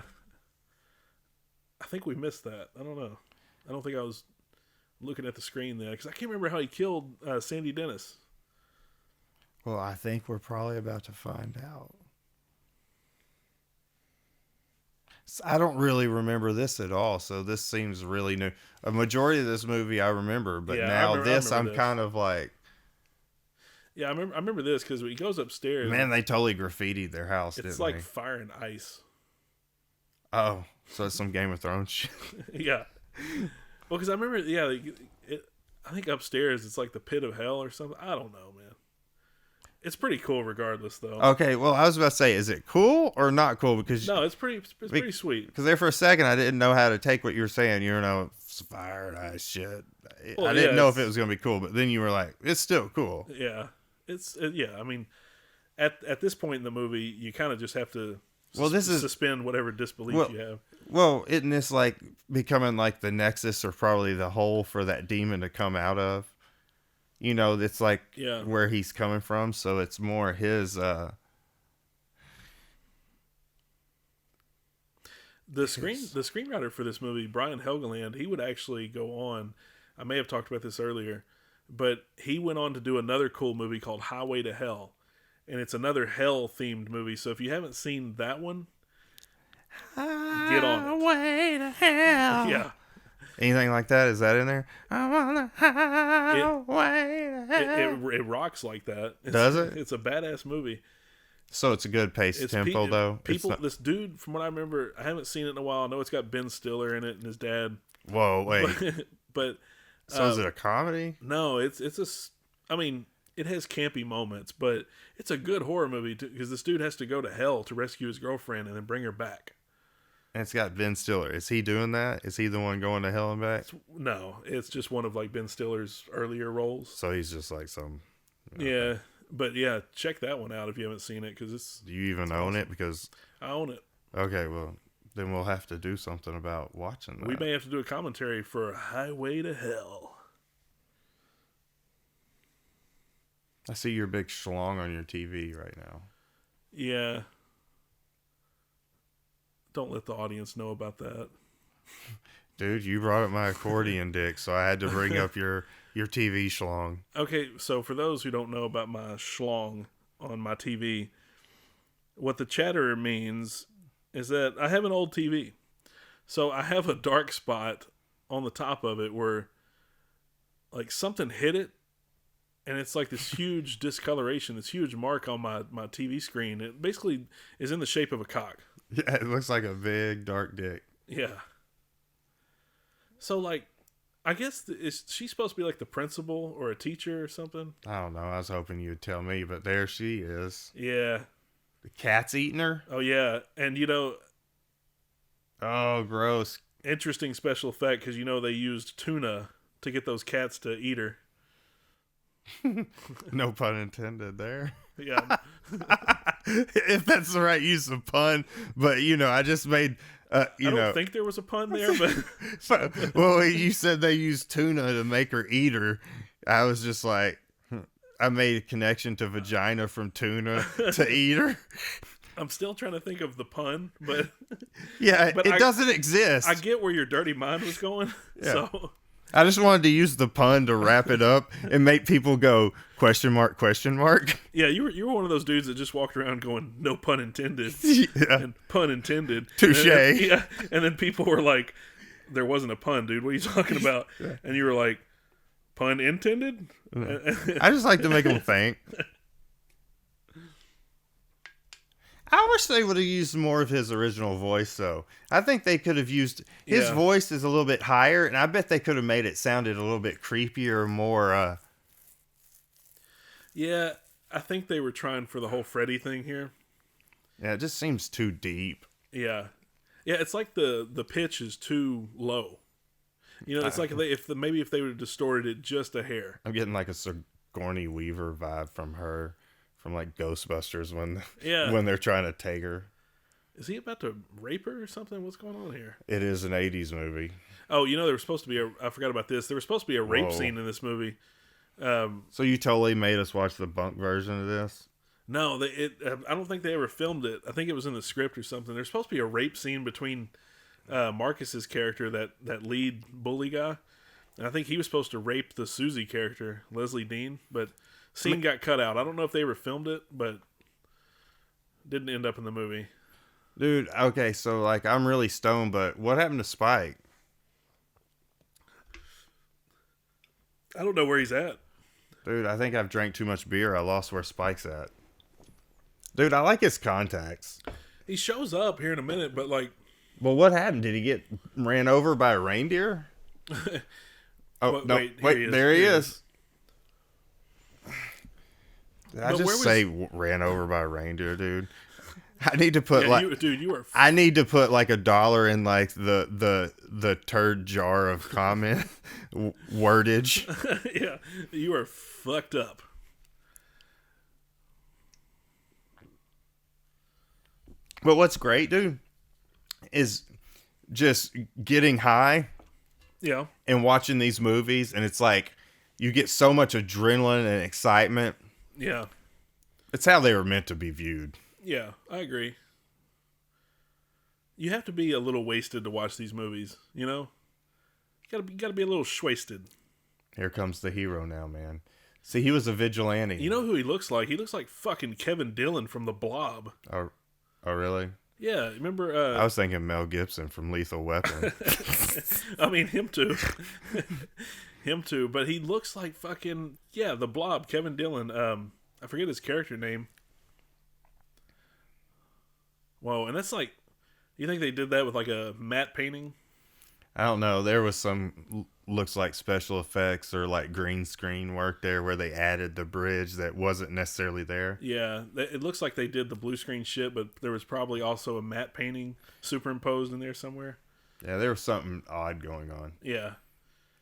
I think we missed that. I don't know. I don't think I was looking at the screen there because I can't remember how he killed Sandy Dennis. Well, I think we're probably about to find out. I don't really remember this at all, so this seems really new. A majority of this movie I remember, but now I remember this. Kind of like... Yeah, I remember this because he goes upstairs. Man, they totally graffitied their house, didn't they? It's like fire and ice. Oh, so it's some Game of Thrones shit. Yeah. Well, because I remember, I think upstairs it's like the pit of hell or something. I don't know, man. It's pretty cool regardless, though. Okay, well, I was about to say, is it cool or not cool? Because no, it's pretty sweet. Because there for a second, I didn't know how to take what you were saying. You know, it's fire and ice shit. Well, I didn't know if it was going to be cool, but then you were like, it's still cool. Yeah. I mean, at this point in the movie, you kind of just have to suspend whatever disbelief you have. Well, isn't this like becoming like the nexus or probably the hole for that demon to come out of? You know, it's like where he's coming from, so it's more his... The screenwriter for this movie, Brian Helgeland, he would actually go on, I may have talked about this earlier, but he went on to do another cool movie called Highway to Hell. And it's another hell-themed movie, so if you haven't seen that one, get on it. Highway to Hell. Yeah. Anything like that? Is that in there? I'm on the highway to hell. It rocks like that. Does it? It's a badass movie. So it's a good pace tempo, though? This dude, from what I remember, I haven't seen it in a while. I know it's got Ben Stiller in it and his dad. Whoa, wait. But so is it a comedy? No, it has campy moments, but it's a good horror movie because this dude has to go to hell to rescue his girlfriend and then bring her back. And it's got Ben Stiller. Is he doing that? Is he the one going to hell and back? No, it's just one of like Ben Stiller's earlier roles. So he's just like some... Yeah, but yeah, check that one out if you haven't seen it because it's... Do you even own it? Because I own it. Okay, well, then we'll have to do something about watching that. We may have to do a commentary for Highway to Hell. I see your big schlong on your TV right now. Yeah. Don't let the audience know about that. Dude, you brought up my accordion dick, so I had to bring up your TV schlong. Okay, so for those who don't know about my schlong on my TV, what the chatter means is that I have an old TV. So I have a dark spot on the top of it where like something hit it, and it's like this huge discoloration, this huge mark on my TV screen. It basically is in the shape of a cock. Yeah, it looks like a big dark dick. Yeah. So, like, I guess, is she supposed to be like the principal or a teacher or something? I don't know. I was hoping you'd tell me, but there she is. Yeah. The cat's eating her? Oh, yeah. And, you know... Oh, gross. Interesting special effect, because, you know, they used tuna to get those cats to eat her. No pun intended there. Yeah. If that's the right use of pun. But, you know, I just made... I don't think there was a pun there, but... Well, you said they used tuna to make her eat her. I was just like... I made a connection to vagina from tuna to eater. I'm still trying to think of the pun, but Yeah, but it doesn't exist. I get where your dirty mind was going. Yeah. So I just wanted to use the pun to wrap it up and make people go question mark, question mark. yeah, you were one of those dudes that just walked around going no pun intended Yeah. and pun intended. Touche. And then people were like, there wasn't a pun, dude. What are you talking about? And you were like, pun intended? I just like to make them think. I wish they would have used more of his original voice, though. I think they could have used... His voice is a little bit higher, and I bet they could have made it sounded a little bit creepier, more... Yeah, I think they were trying for the whole Freddy thing here. Yeah, it just seems too deep. Yeah. Yeah, it's like the pitch is too low. You know, it's like if they would have distorted it just a hair. I'm getting like a Sigourney Weaver vibe from her. From like Ghostbusters when they're trying to take her. Is he about to rape her or something? What's going on here? It is an 80s movie. Oh, you know, there was supposed to be I forgot about this. There was supposed to be a rape scene in this movie. So you totally made us watch the bunk version of this? No, I don't think they ever filmed it. I think it was in the script or something. There's supposed to be a rape scene between Marcus's character, that lead bully guy. And I think he was supposed to rape the Susie character, Leslie Dean, but scene got cut out. I don't know if they ever filmed it, but didn't end up in the movie. Dude, okay, so like I'm really stoned, but what happened to Spike? I don't know where he's at. Dude, I think I've drank too much beer. I lost where Spike's at. Dude, I like his contacts. He shows up here in a minute, but like... Well, what happened? Did he get ran over by a reindeer? Oh, no, wait, there he is. Did I just say ran over by a reindeer, dude? I need to put you are. I need to put like $1 in like the turd jar of comment wordage. Yeah, you are fucked up. But what's great, dude, is just getting high. Yeah. And watching these movies, and it's like you get so much adrenaline and excitement. Yeah. It's how they were meant to be viewed. Yeah, I agree. You have to be a little wasted to watch these movies, you know? You gotta be a little shwasted. Here comes the hero now, man. See, he was a vigilante. You know who he looks like? He looks like fucking Kevin Dillon from The Blob. Oh really? Yeah, remember... I was thinking Mel Gibson from Lethal Weapon. I mean, him too. Him too, but he looks like fucking... Yeah, The Blob, Kevin Dillon. I forget his character name. Whoa, and that's like... You think they did that with like a matte painting? I don't know. There was some looks like special effects or like green screen work there where they added the bridge that wasn't necessarily there. Yeah, it looks like they did the blue screen shit, but there was probably also a matte painting superimposed in there somewhere. Yeah, there was something odd going on. Yeah.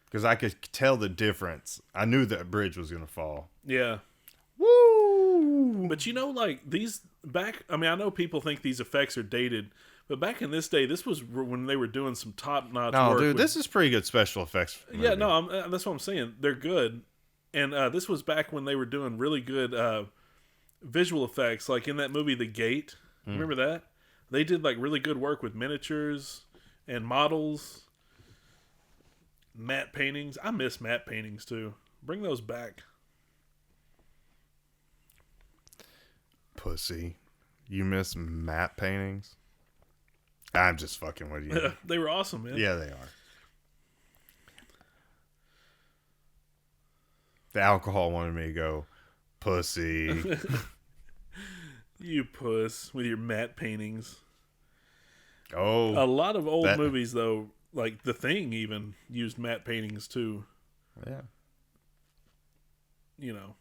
Because I could tell the difference. I knew that bridge was going to fall. Yeah. Woo! But you know, like these I mean, I know people think these effects are dated, but back in this day, this was when they were doing some top-notch work. No, dude, this is pretty good special effects. Movie. Yeah, no, that's what I'm saying. They're good. And this was back when they were doing really good visual effects, like in that movie The Gate. Remember that? They did like really good work with miniatures and models, matte paintings. I miss matte paintings too. Bring those back. Pussy. You miss matte paintings? I'm just fucking with you. They were awesome, man. Yeah, they are. The alcohol wanted me to go, pussy. You puss with your matte paintings. Oh. A lot of old movies, though, like The Thing even used matte paintings too. Yeah. You know,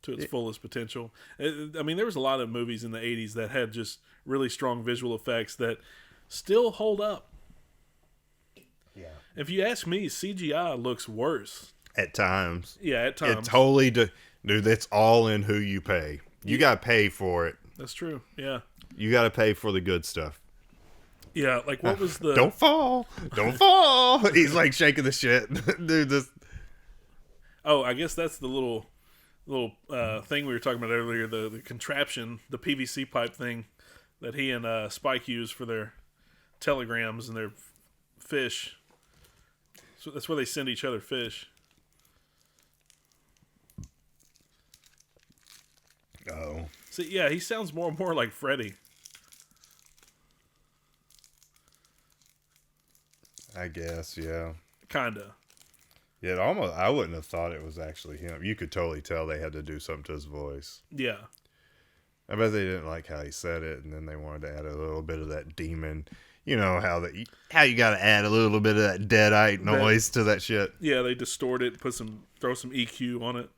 to its fullest potential. I mean, there was a lot of movies in the 80s that had just really strong visual effects that still hold up. Yeah. If you ask me, CGI looks worse. At times. Yeah, at times. It totally... Dude, that's all in who you pay. You got to pay for it. That's true, yeah. You got to pay for the good stuff. Yeah, like what was the... Don't fall. Don't fall. He's like shaking the shit. Dude, this... Oh, I guess that's the little thing we were talking about earlier. The contraption, the PVC pipe thing that he and Spike use for their telegrams and their fish. So that's where they send each other fish. Oh. See, yeah, he sounds more and more like Freddy. I guess, yeah. Kinda. Yeah, I wouldn't have thought it was actually him. You could totally tell they had to do something to his voice. Yeah. I bet they didn't like how he said it, and then they wanted to add a little bit of that demon. You know how you got to add a little bit of that deadite noise to that shit. Yeah, they distort it, throw some EQ on it.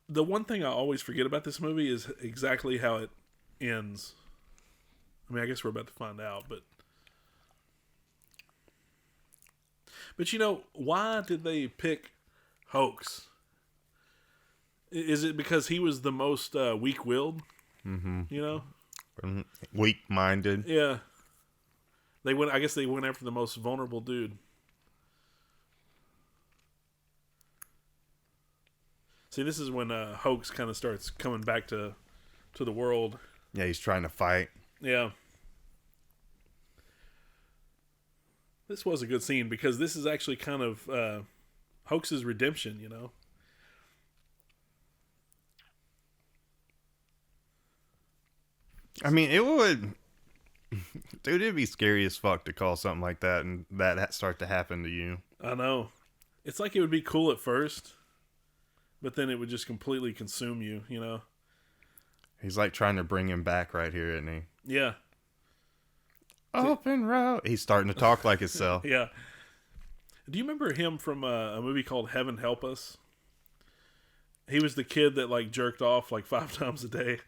The one thing I always forget about this movie is exactly how it ends. I mean, I guess we're about to find out, but you know, why did they pick Hoax? Is it because he was the most weak-willed? Mm-hmm. You know, weak-minded. Yeah, I guess they went after the most vulnerable dude. See, this is when Hoax kind of starts coming back to the world. Yeah, he's trying to fight. Yeah. This was a good scene because this is actually kind of Hoax's redemption, you know? I mean, it would... Dude, it'd be scary as fuck to call something like that and that start to happen to you. I know. It's like it would be cool at first, but then it would just completely consume you, you know? He's like trying to bring him back right here, isn't he? Yeah. Open road. He's starting to talk like himself. Yeah. Do you remember him from a movie called Heaven Help Us? He was the kid that like jerked off like 5 times a day.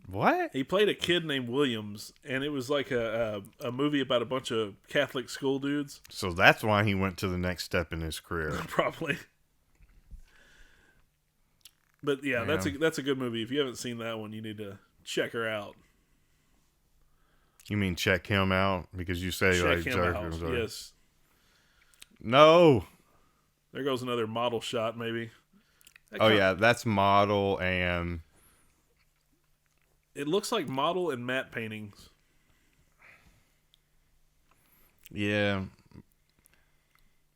What? He played a kid named Williams, and it was like a movie about a bunch of Catholic school dudes. So that's why he went to the next step in his career. Probably. But yeah, that's a good movie. If you haven't seen that one, you need to check her out. You mean check him out? Because you say Check like him out. Yes. No. There goes another model shot, maybe. Yeah, that's model and... It looks like model and matte paintings. Yeah.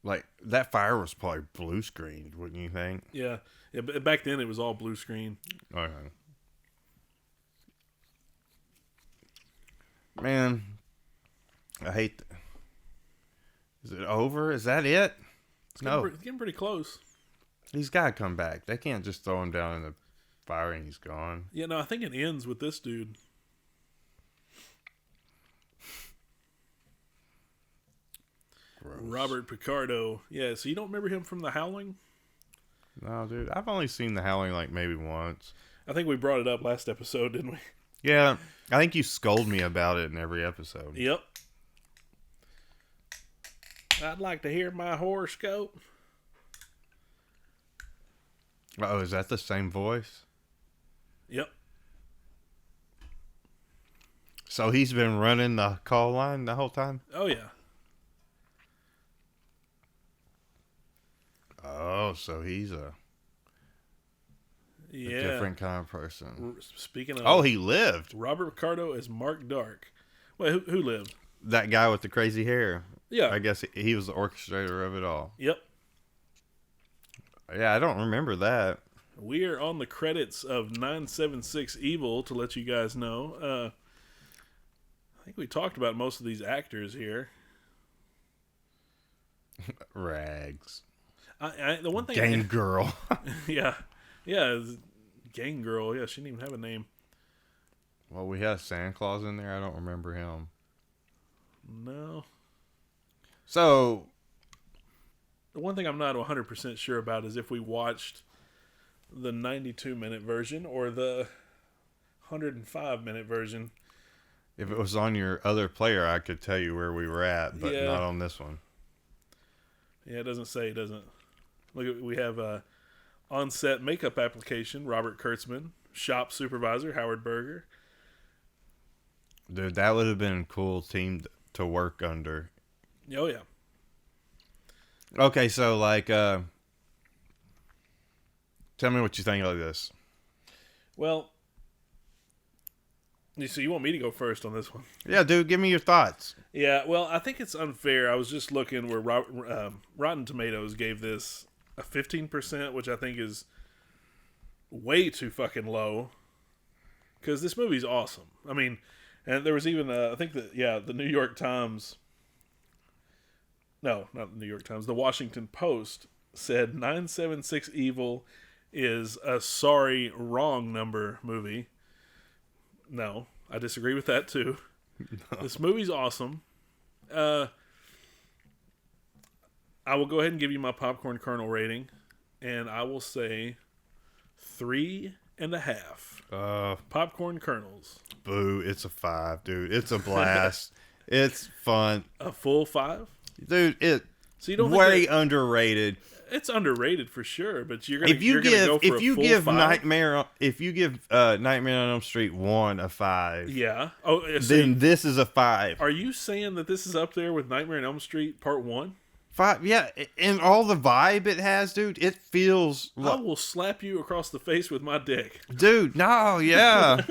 Like, that fire was probably blue screened, wouldn't you think? Yeah. But back then it was all blue screen. Okay. Man, I hate... Is it over? Is that it? It's getting pretty close. He's got to come back. They can't just throw him down in the fire and he's gone. Yeah, no, I think it ends with this dude. Gross. Robert Picardo. Yeah, so you don't remember him from The Howling? No, dude. I've only seen The Howling like maybe once. I think we brought it up last episode, didn't we? Yeah, I think you scold me about it in every episode. Yep. I'd like to hear my horoscope. Oh, is that the same voice? Yep. So he's been running the call line the whole time? Oh, yeah. Oh, so he's a different kind of person. Speaking of... Oh, he lived. Robert Picardo as Mark Dark. Wait, who lived? That guy with the crazy hair. Yeah. I guess he was the orchestrator of it all. Yep. Yeah, I don't remember that. We are on the credits of 976 Evil, to let you guys know. I think we talked about most of these actors here. Rags. The one thing Gang Girl. Yeah. Gang Girl. Yeah, she didn't even have a name. Well, we had Santa Claus in there. I don't remember him. No. So, the one thing I'm not 100% sure about is if we watched the 92-minute version or the 105-minute version. If it was on your other player, I could tell you where we were at, but not on this one. Yeah, it doesn't say, doesn't it? Look, we have on-set makeup application, Robert Kurtzman. Shop supervisor, Howard Berger. Dude, that would have been a cool team to work under. Oh yeah. Okay, so like, tell me what you think of this. Well, so you want me to go first on this one? Yeah, dude, give me your thoughts. Yeah. Well, I think it's unfair. I was just looking where Rotten Tomatoes gave this a 15%, which I think is way too fucking low. Because this movie's awesome. I mean, and there was even I think that the New York Times. No, not the New York Times. The Washington Post said 976 Evil is a sorry wrong number movie. No, I disagree with that too. No. This movie's awesome. I will go ahead and give you my popcorn kernel rating, and I will say 3.5. Popcorn kernels. Boo! It's a 5, dude. It's a blast. It's fun. A full 5, dude. So you don't way underrated. It's underrated for sure, but you're gonna if you give Nightmare on Elm Street 1 a 5, yeah. Oh, so then this is a 5. Are you saying that this is up there with Nightmare on Elm Street Part 1? 5, yeah, and all the vibe it has, dude. It feels. I will slap you across the face with my dick, dude. No, yeah.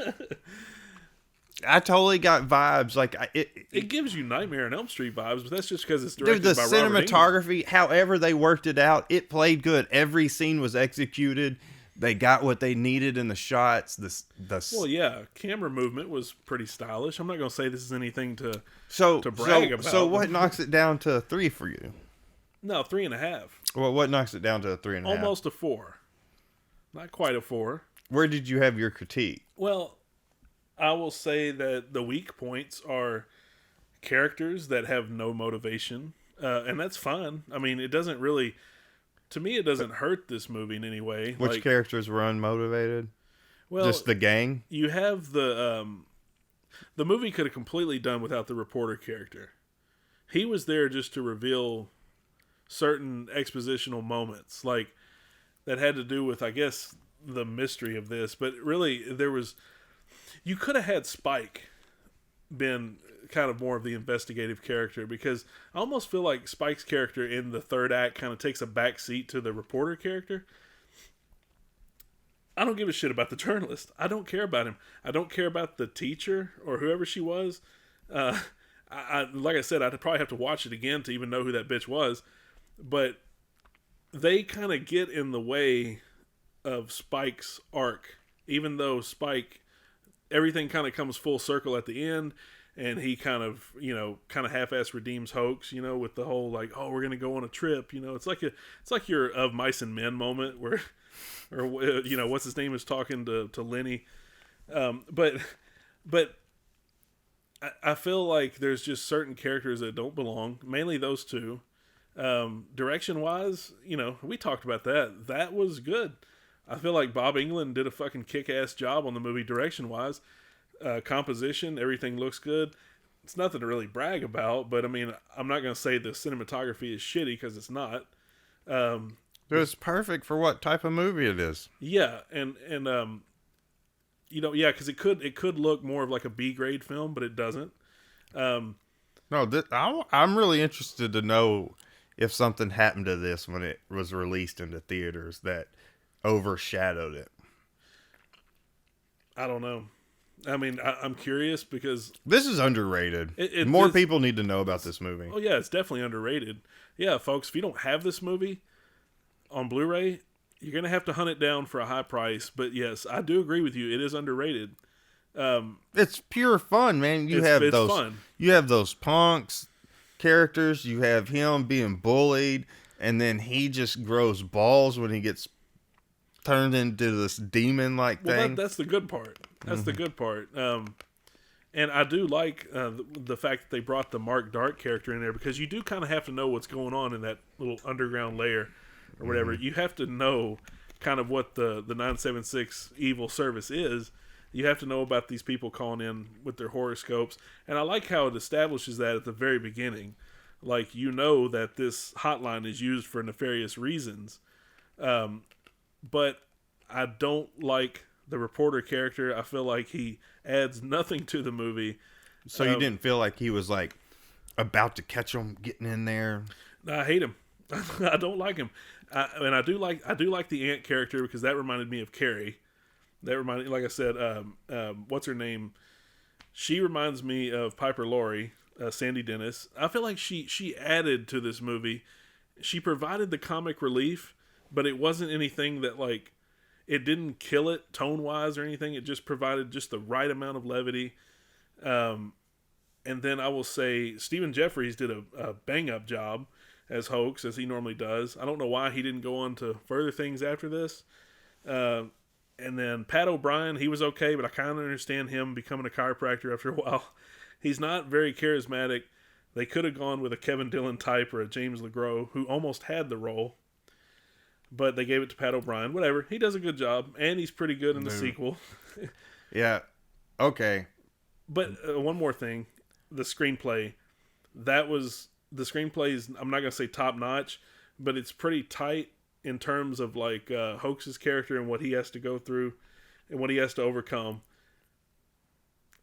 I totally got vibes like it gives you Nightmare on Elm Street vibes, but that's just because it's directed by Robert cinematography, however they worked it out, it played good. Every scene was executed. They got what they needed in the shots. Well, yeah, camera movement was pretty stylish. I'm not going to say this is anything to brag about. So what knocks it down to a 3 for you? No, 3.5. Well, what knocks it down to a 3.5? Almost a 4. Not quite a 4. Where did you have your critique? Well, I will say that the weak points are characters that have no motivation, and that's fine. I mean, it doesn't really, to me, it doesn't hurt this movie in any way. Which characters were unmotivated? Well, just the gang. You have the movie could have completely done without the reporter character. He was there just to reveal certain expositional moments, like that had to do with, I guess, the mystery of this. But really, you could have had Spike been kind of more of the investigative character, because I almost feel like Spike's character in the third act kind of takes a back seat to the reporter character. I don't give a shit about the journalist. I don't care about him. I don't care about the teacher or whoever she was. Like I said, I'd probably have to watch it again to even know who that bitch was. But they kind of get in the way of Spike's arc, even though Spike, everything kind of comes full circle at the end, and he kind of half-ass redeems Hoax, with the whole like, oh, we're gonna go on a trip, it's like your Of Mice and Men moment where, or what's his name is talking to Lenny, but I feel like there's just certain characters that don't belong, mainly those two. Direction wise, we talked about that. That was good. I feel like Bob Englund did a fucking kick-ass job on the movie direction-wise. Composition, everything looks good. It's nothing to really brag about, but I mean, I'm not going to say the cinematography is shitty, because it's not. It's perfect for what type of movie it is. Yeah, and because it could look more of like a B-grade film, but it doesn't. No, I'm really interested to know if something happened to this when it was released into theaters that overshadowed it. I don't know. I mean, I'm curious, because this is underrated. More people need to know about this movie. Oh yeah, it's definitely underrated. Yeah, folks, if you don't have this movie on Blu-ray, you're gonna have to hunt it down for a high price. But yes, I do agree with you. It is underrated. It's pure fun, man. You have those punks characters. You have him being bullied, and then he just grows balls when he gets turned into this demon-like thing. That's the good part. That's the good part. And I do like the fact that they brought the Mark Dark character in there, because you do kind of have to know what's going on in that little underground layer or whatever. You have to know kind of what the 976 Evil Service is. You have to know about these people calling in with their horoscopes. And I like how it establishes that at the very beginning. Like, that this hotline is used for nefarious reasons. But I don't like the reporter character. I feel like he adds nothing to the movie. So you didn't feel like he was like about to catch them getting in there. I hate him. I don't like him. And I do like the aunt character because that reminded me of Carrie. That reminded, like I said, what's her name? She reminds me of Piper Laurie, Sandy Dennis. I feel like she added to this movie. She provided the comic relief, but it wasn't anything that like it didn't kill it tone wise or anything. It just provided just the right amount of levity. And then I will say Stephen Jeffries did a bang up job as Hoax, as he normally does. I don't know why he didn't go on to further things after this. And then Pat O'Brien, he was okay, but I kind of understand him becoming a chiropractor after a while. He's not very charismatic. They could have gone with a Kevin Dillon type or a James LeGros, who almost had the role, but they gave it to Pat O'Brien. Whatever. He does a good job, and he's pretty good in the sequel. Yeah. Okay. But one more thing. The screenplay. The screenplay is, I'm not going to say top notch, but it's pretty tight in terms of like Hoax's character and what he has to go through and what he has to overcome.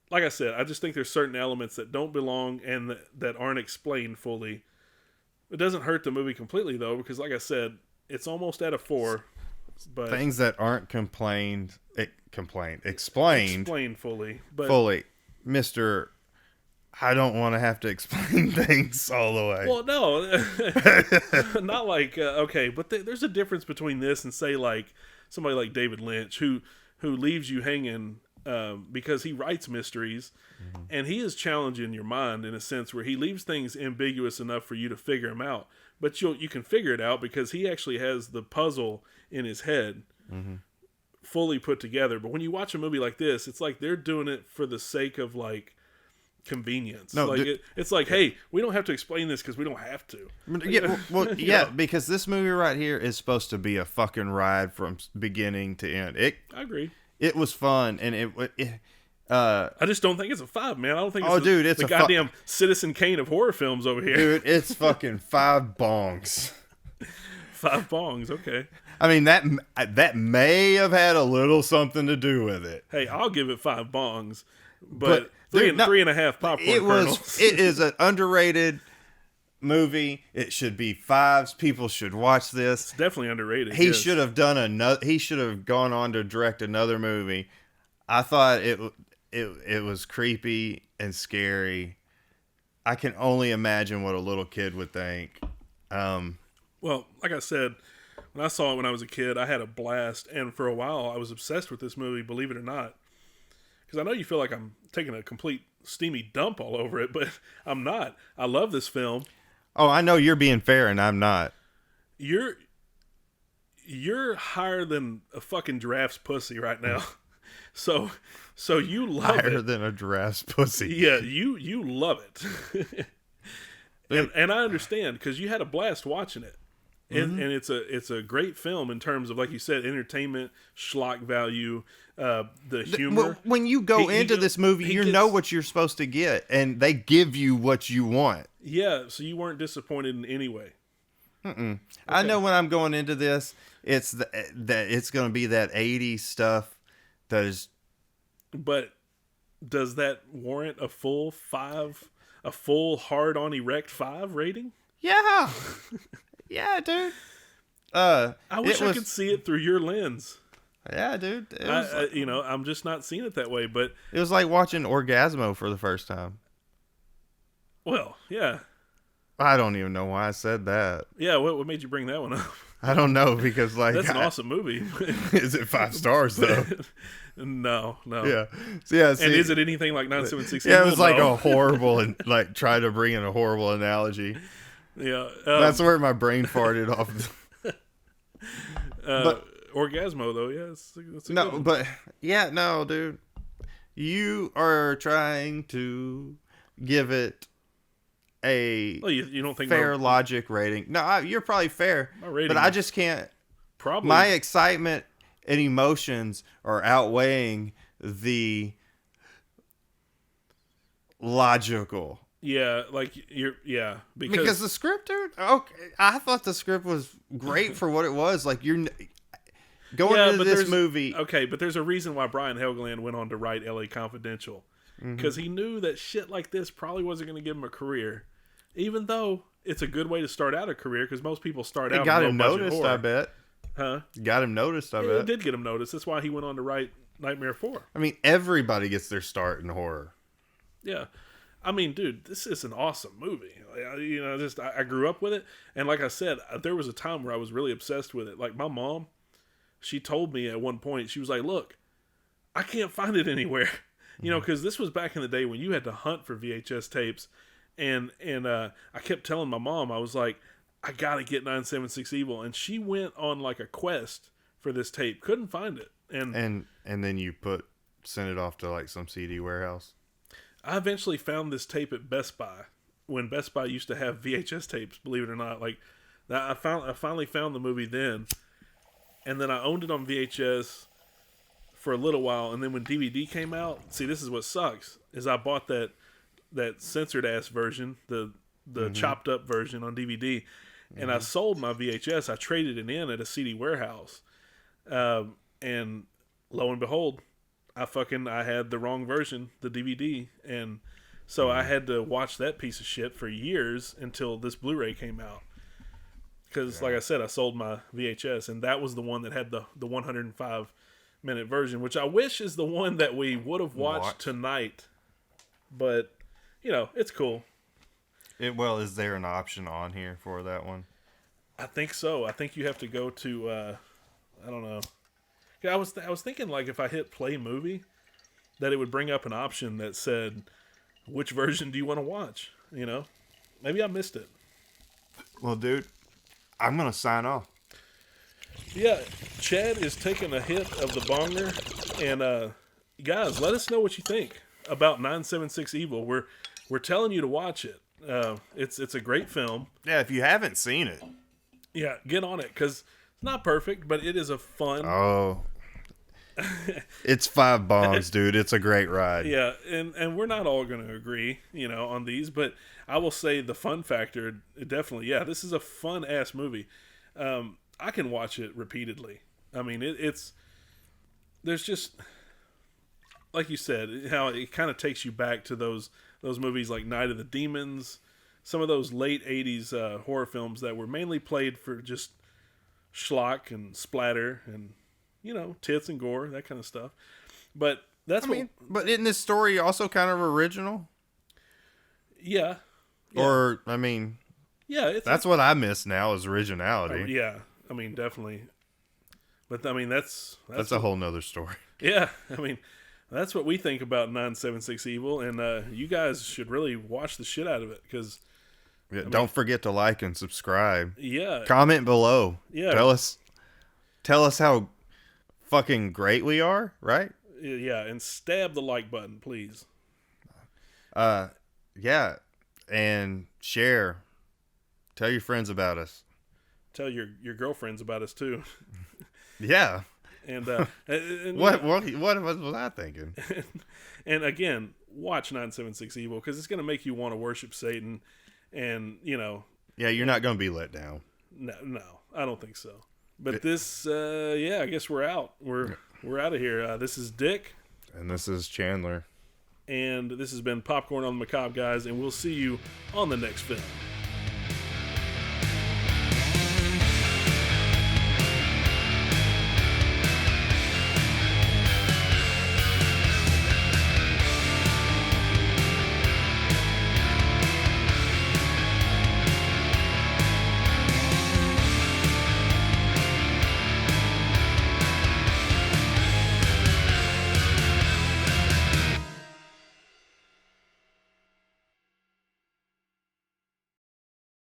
Like I said, I just think there's certain elements that don't belong and that aren't explained fully. It doesn't hurt the movie completely though, because like I said, it's almost at a 4. But things that aren't explained fully. Mr. I don't want to have to explain things all the way. Well, no, not like okay, but there's a difference between this and say like somebody like David Lynch who leaves you hanging because he writes mysteries, and he is challenging your mind in a sense where he leaves things ambiguous enough for you to figure them out, but you can figure it out because he actually has the puzzle in his head fully put together. But when you watch a movie like this, it's like they're doing it for the sake of like convenience. No, like it's like, hey, we don't have to explain this because we don't have to. Yeah, well, yeah, because this movie right here is supposed to be a fucking ride from beginning to end. I agree. It was fun, and I just don't think it's a 5, man. I don't think. It's the goddamn Citizen Kane of horror films over here. Dude, it's fucking 5 bongs. 5 bongs, okay. I mean that may have had a little something to do with it. Hey, I'll give it 5 bongs, but 3.5 popcorn kernels. It is an underrated movie. It should be 5s. People should watch this. It's definitely underrated. He should have done another. He should have gone on to direct another movie. I thought it was creepy and scary. I can only imagine what a little kid would think. Well, like I said, when I saw it when I was a kid, I had a blast, and for a while I was obsessed with this movie, believe it or not. Because I know you feel like I'm taking a complete steamy dump all over it, but I'm not. I love this film. Oh, I know you're being fair, and I'm not. You're higher than a fucking giraffe's pussy right now. So you love it. Higher than a giraffe's pussy. Yeah, you love it. and I understand because you had a blast watching it. And it's a great film in terms of, like you said, entertainment, schlock value, the humor. When you go into this movie, you know what you're supposed to get, and they give you what you want. Yeah, so you weren't disappointed in any way. Okay. I know when I'm going into this, it's it's going to be that 80s stuff that is. But does that warrant a full hard-on erect 5 rating? Yeah. Yeah, dude. I wish I could see it through your lens. Yeah, dude. I'm just not seeing it that way. But it was like watching Orgasmo for the first time. Well, yeah. I don't even know why I said that. Yeah, what made you bring that one up? I don't know because that's an awesome movie. Is it 5 stars though? No. Yeah. So, yeah. See, and is it anything like 9716? Yeah, it was like a horrible and like try to bring in a horrible analogy. Yeah, that's where my brain farted off. But Orgasmo, though, yeah, it's a no, but yeah, no, dude, you are trying to give it a you don't think fair logic rating. No, you're probably fair, but I just can't. Probably my excitement and emotions are outweighing the logical. Yeah, like because the script, dude. Okay, I thought the script was great for what it was. Like you're going into this movie. Okay, but there's a reason why Brian Helgeland went on to write L.A. Confidential, because he knew that shit like this probably wasn't going to give him a career. even though it's a good way to start out a career because most people start out. It got in him low-budget noticed, horror. I bet. Huh? Got him noticed, I bet. It did get him noticed. That's why he went on to write Nightmare 4. I mean, everybody gets their start in horror. Yeah. I mean, dude, this is an awesome movie. I grew up with it. And like I said, there was a time where I was really obsessed with it. Like my mom, she told me at one point, she was like, look, I can't find it anywhere. Because this was back in the day when you had to hunt for VHS tapes. And I kept telling my mom, I was like, I got to get 976 Evil. And she went on like a quest for this tape. Couldn't find it. And then you sent it off to like some CD warehouse. I eventually found this tape at Best Buy when Best Buy used to have VHS tapes, believe it or not. Like I finally found the movie then, and then I owned it on VHS for a little while, and then when DVD came out, see, this is what sucks, is I bought that censored ass version, the chopped up version on DVD, and I sold my VHS. I traded it in at a CD warehouse, and lo and behold, I had the wrong version, the DVD, and so I had to watch that piece of shit for years until this Blu-ray came out. Because, like I said, I sold my VHS, and that was the one that had the 105-minute version, which I wish is the one that we would have watched tonight. But, it's cool. Is there an option on here for that one? I think so. I think you have to go to, I don't know. I was thinking like if I hit play movie, that it would bring up an option that said, which version do you want to watch? Maybe I missed it. Well, dude, I'm going to sign off. Yeah, Chad is taking a hit of the bonger. And guys, let us know what you think about 976 Evil. We're telling you to watch it. It's a great film. Yeah, if you haven't seen it. Yeah, get on it because it's not perfect, but it is a fun. Oh. It's 5 bongs, dude. It's a great ride. Yeah, and we're not all going to agree, on these, but I will say the fun factor, definitely, this is a fun-ass movie. I can watch it repeatedly. I mean, there's just, like you said, how it kind of takes you back to those movies like Night of the Demons, some of those late 80s horror films that were mainly played for just schlock and splatter and tits and gore, that kind of stuff. But but isn't this story also kind of original? Yeah. Or, yeah, that's what I miss now is originality. Yeah, definitely. But, that's a whole nother story. Yeah, that's what we think about 976 Evil, and you guys should really watch the shit out of it, because... Yeah, don't forget to like and subscribe. Yeah. Comment below. Yeah. Tell us how fucking great we are, right? Yeah, and stab the like button, please. Yeah, and share. Tell your friends about us. Tell your girlfriends about us too. Yeah. And what was I thinking? And again, watch 976 Evil because it's going to make you want to worship Satan, and Yeah, you're not going to be let down. No, I don't think so. But this, I guess we're out. We're out of here. This is Dick. And this is Chandler. And this has been Popcorn on the Macabre, guys, and we'll see you on the next film.